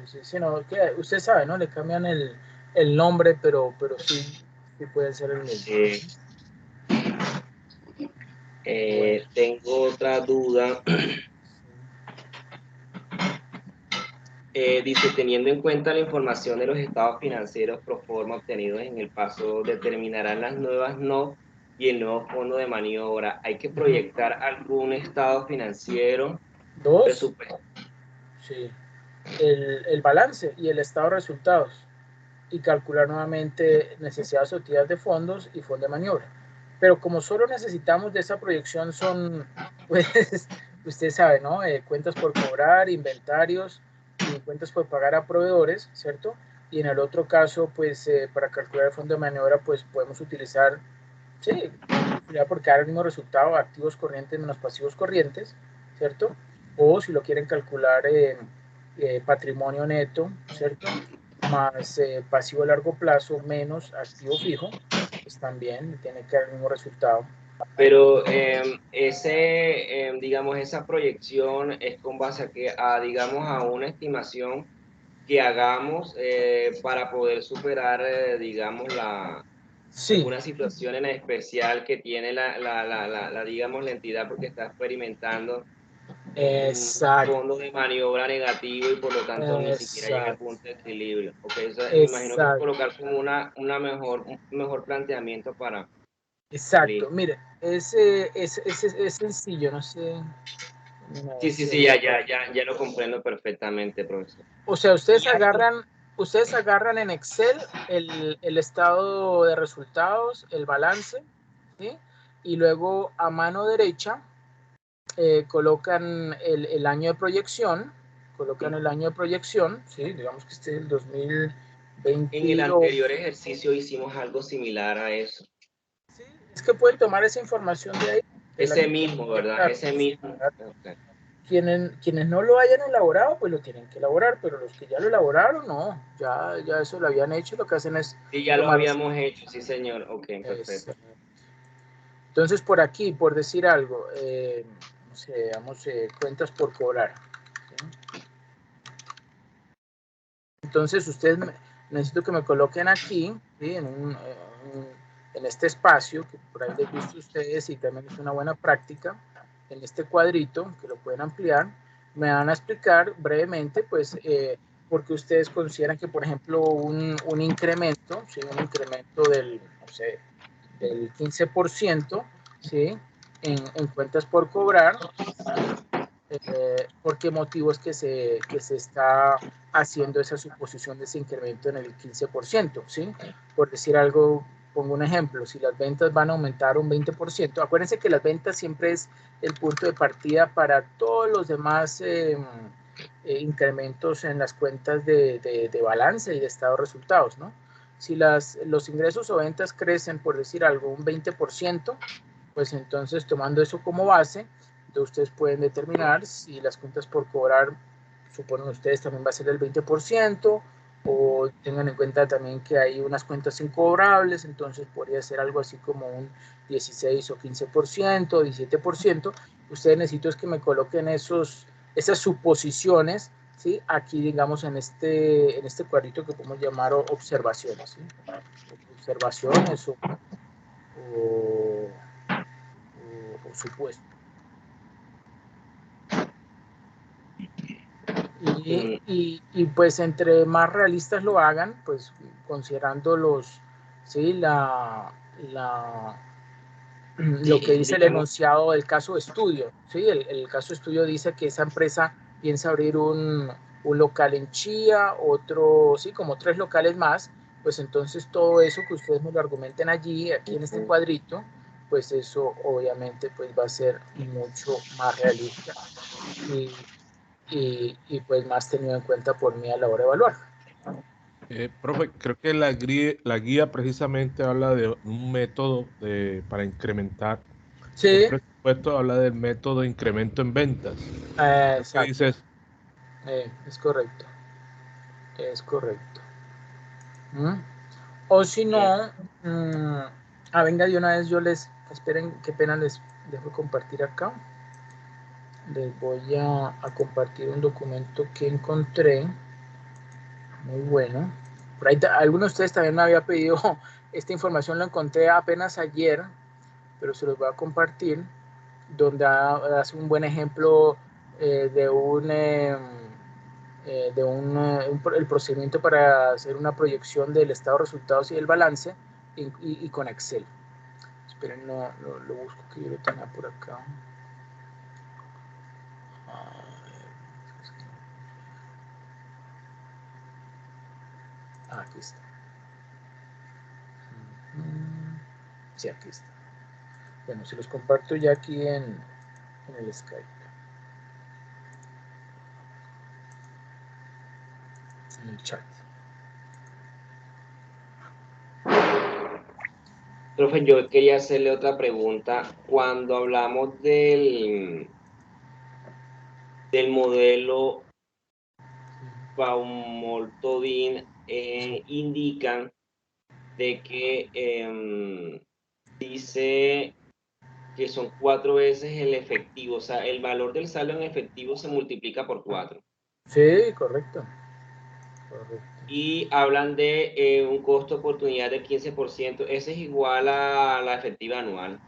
Sí, sí, no, que usted sabe, ¿no? Le cambian el nombre, pero sí puede ser el mismo. Eh, Bueno, tengo otra duda. Dice, teniendo en cuenta la información de los estados financieros pro forma obtenidos en el paso, determinarán las nuevas NOC y el nuevo fondo de maniobra. Hay que proyectar algún estado financiero, dos, presupuesto. sí, el balance y el estado de resultados y calcular nuevamente necesidades o utilidades de fondos y fondo de maniobra. Pero como solo necesitamos de esa proyección son, pues, usted sabe, ¿no? Cuentas por cobrar, inventarios y cuentas por pagar a proveedores, ¿cierto? Y en el otro caso, pues, para calcular el fondo de maniobra, pues, podemos utilizar, sí, porque da el mismo resultado, activos corrientes menos pasivos corrientes, ¿cierto? O si lo quieren calcular patrimonio neto, ¿cierto? Más pasivo a largo plazo menos activo fijo, pues también tiene que dar el mismo resultado. Pero digamos, esa proyección es con base digamos, a una estimación que hagamos para poder superar, digamos, Sí, alguna situación en especial que tiene digamos, la entidad porque está experimentando un exacto, fondo de maniobra negativo y por lo tanto ni siquiera llega al exacto, punto de equilibrio. Okay, eso, me imagino que es exacto, colocar como un mejor planteamiento para exacto. salir. Mire, es sencillo, no sé. A ver Sí, sí, si sí, ahí- ya lo comprendo perfectamente, profesor. O sea, Y algo, ustedes agarran en Excel el estado de resultados, el balance, ¿sí? Y luego a mano derecha colocan el año de proyección, colocan el año de proyección, ¿sí? Digamos que este es el 2022. En el anterior ejercicio hicimos algo similar a eso. Sí, es que pueden tomar esa información de ahí. Ese mismo, ¿verdad? Ese mismo. Okay. Quienes no lo hayan elaborado, pues lo tienen que elaborar, pero los que ya lo elaboraron, no, ya eso lo habían hecho, lo que hacen es... Sí, ya lo habíamos hecho, sí, señor. Ok, perfecto. Entonces, por aquí, por decir algo, no sé, digamos, cuentas por cobrar. ¿Sí? Entonces, ustedes necesito que me coloquen aquí, ¿sí? En este espacio, que por ahí les gusta a ustedes y también es una buena práctica, en este cuadrito, que lo pueden ampliar, me van a explicar brevemente, pues, porque ustedes consideran que, por ejemplo, un incremento, ¿sí? Un incremento del, no sé, del 15%, ¿sí? En cuentas por cobrar, ¿por qué motivo es que se está haciendo esa suposición de ese incremento en el 15%? ¿Sí? Por decir algo, pongo un ejemplo, si las ventas van a aumentar un 20%, acuérdense que las ventas siempre es el punto de partida para todos los demás incrementos en las cuentas de balance y de estado de resultados, ¿no? Si los ingresos o ventas crecen, por decir algo, un 20%, pues entonces tomando eso como base, ustedes pueden determinar si las cuentas por cobrar, suponen ustedes, también va a ser el 20%, o tengan en cuenta también que hay unas cuentas incobrables, entonces podría ser algo así como un 16 o 15%, 17%. Ustedes necesito es que me coloquen esas suposiciones, ¿sí? Aquí, digamos, en este cuadrito que podemos llamar observaciones, ¿sí? Observaciones o supuesto. Y pues entre más realistas lo hagan, pues considerando sí, lo que dice el enunciado del caso de estudio, ¿sí? El caso de estudio dice que esa empresa piensa abrir un local en Chía, otro, sí, como 3 locales más, pues entonces todo eso que ustedes me lo argumenten allí, aquí en este cuadrito, pues eso obviamente pues va a ser mucho más realista y pues más tenido en cuenta por mí a la hora de evaluar. Profe, creo que la guía precisamente habla de un método para incrementar Sí. el presupuesto, habla del método de incremento en ventas. Exacto. ¿Qué dices? Es correcto. Es correcto. O si no, venga, de una vez yo esperen, qué pena, les dejo compartir acá. Les voy a compartir un documento que encontré, muy bueno. Por ahí, algunos de ustedes también me había pedido esta información, la encontré apenas ayer, pero se los voy a compartir, donde hace un buen ejemplo el procedimiento para hacer una proyección del estado de resultados y del balance y con Excel. Esperen, no, lo busco que yo lo tenga por acá. Aquí está. Sí, aquí está. Bueno, se los comparto ya aquí en el Skype. En el chat. Profe, yo quería hacerle otra pregunta. Cuando hablamos del modelo Baumol-Tobin, indican de que dice que son 4 veces el efectivo, o sea, el valor del saldo en efectivo se multiplica por 4. Sí, correcto. Y hablan de un costo de oportunidad del 15%, ese es igual a la efectiva anual.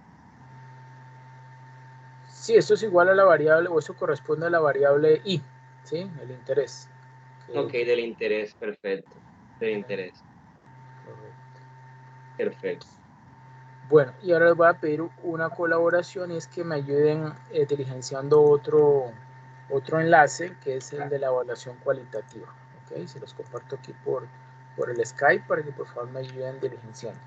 Sí, eso es igual a la variable, o eso corresponde a la variable I, ¿sí? El interés. Ok, del interés, perfecto. Del interés. Correcto. Perfecto. Bueno, y ahora les voy a pedir una colaboración y es que me ayuden diligenciando otro enlace que es el de la evaluación cualitativa. ¿Ok? Se los comparto aquí por el Skype para que por favor me ayuden diligenciando.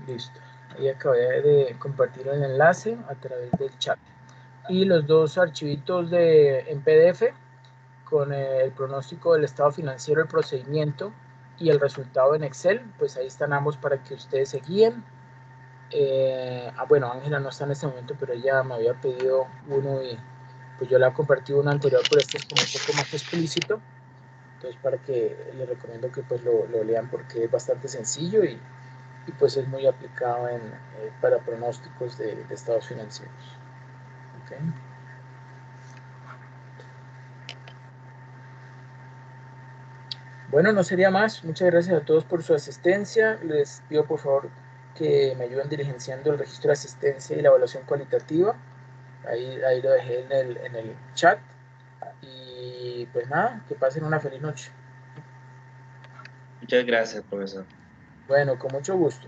Listo. Ahí acabé de compartir el enlace a través del chat. Y los dos archivitos en PDF con el pronóstico del estado financiero, el procedimiento y el resultado en Excel, pues ahí están ambos para que ustedes se guíen. Bueno, Ángela no está en este momento, pero ella me había pedido uno y pues yo le he compartido uno anterior, pero este es como un poco más explícito. Entonces, para que les recomiendo que pues lo lean porque es bastante sencillo y pues es muy aplicado para pronósticos de estados financieros. Okay. Bueno, no sería más. Muchas gracias a todos por su asistencia. Les pido por favor que me ayuden diligenciando el registro de asistencia y la evaluación cualitativa. Ahí lo dejé en el chat. Y pues nada, que pasen una feliz noche. Muchas gracias, profesor. Bueno, con mucho gusto.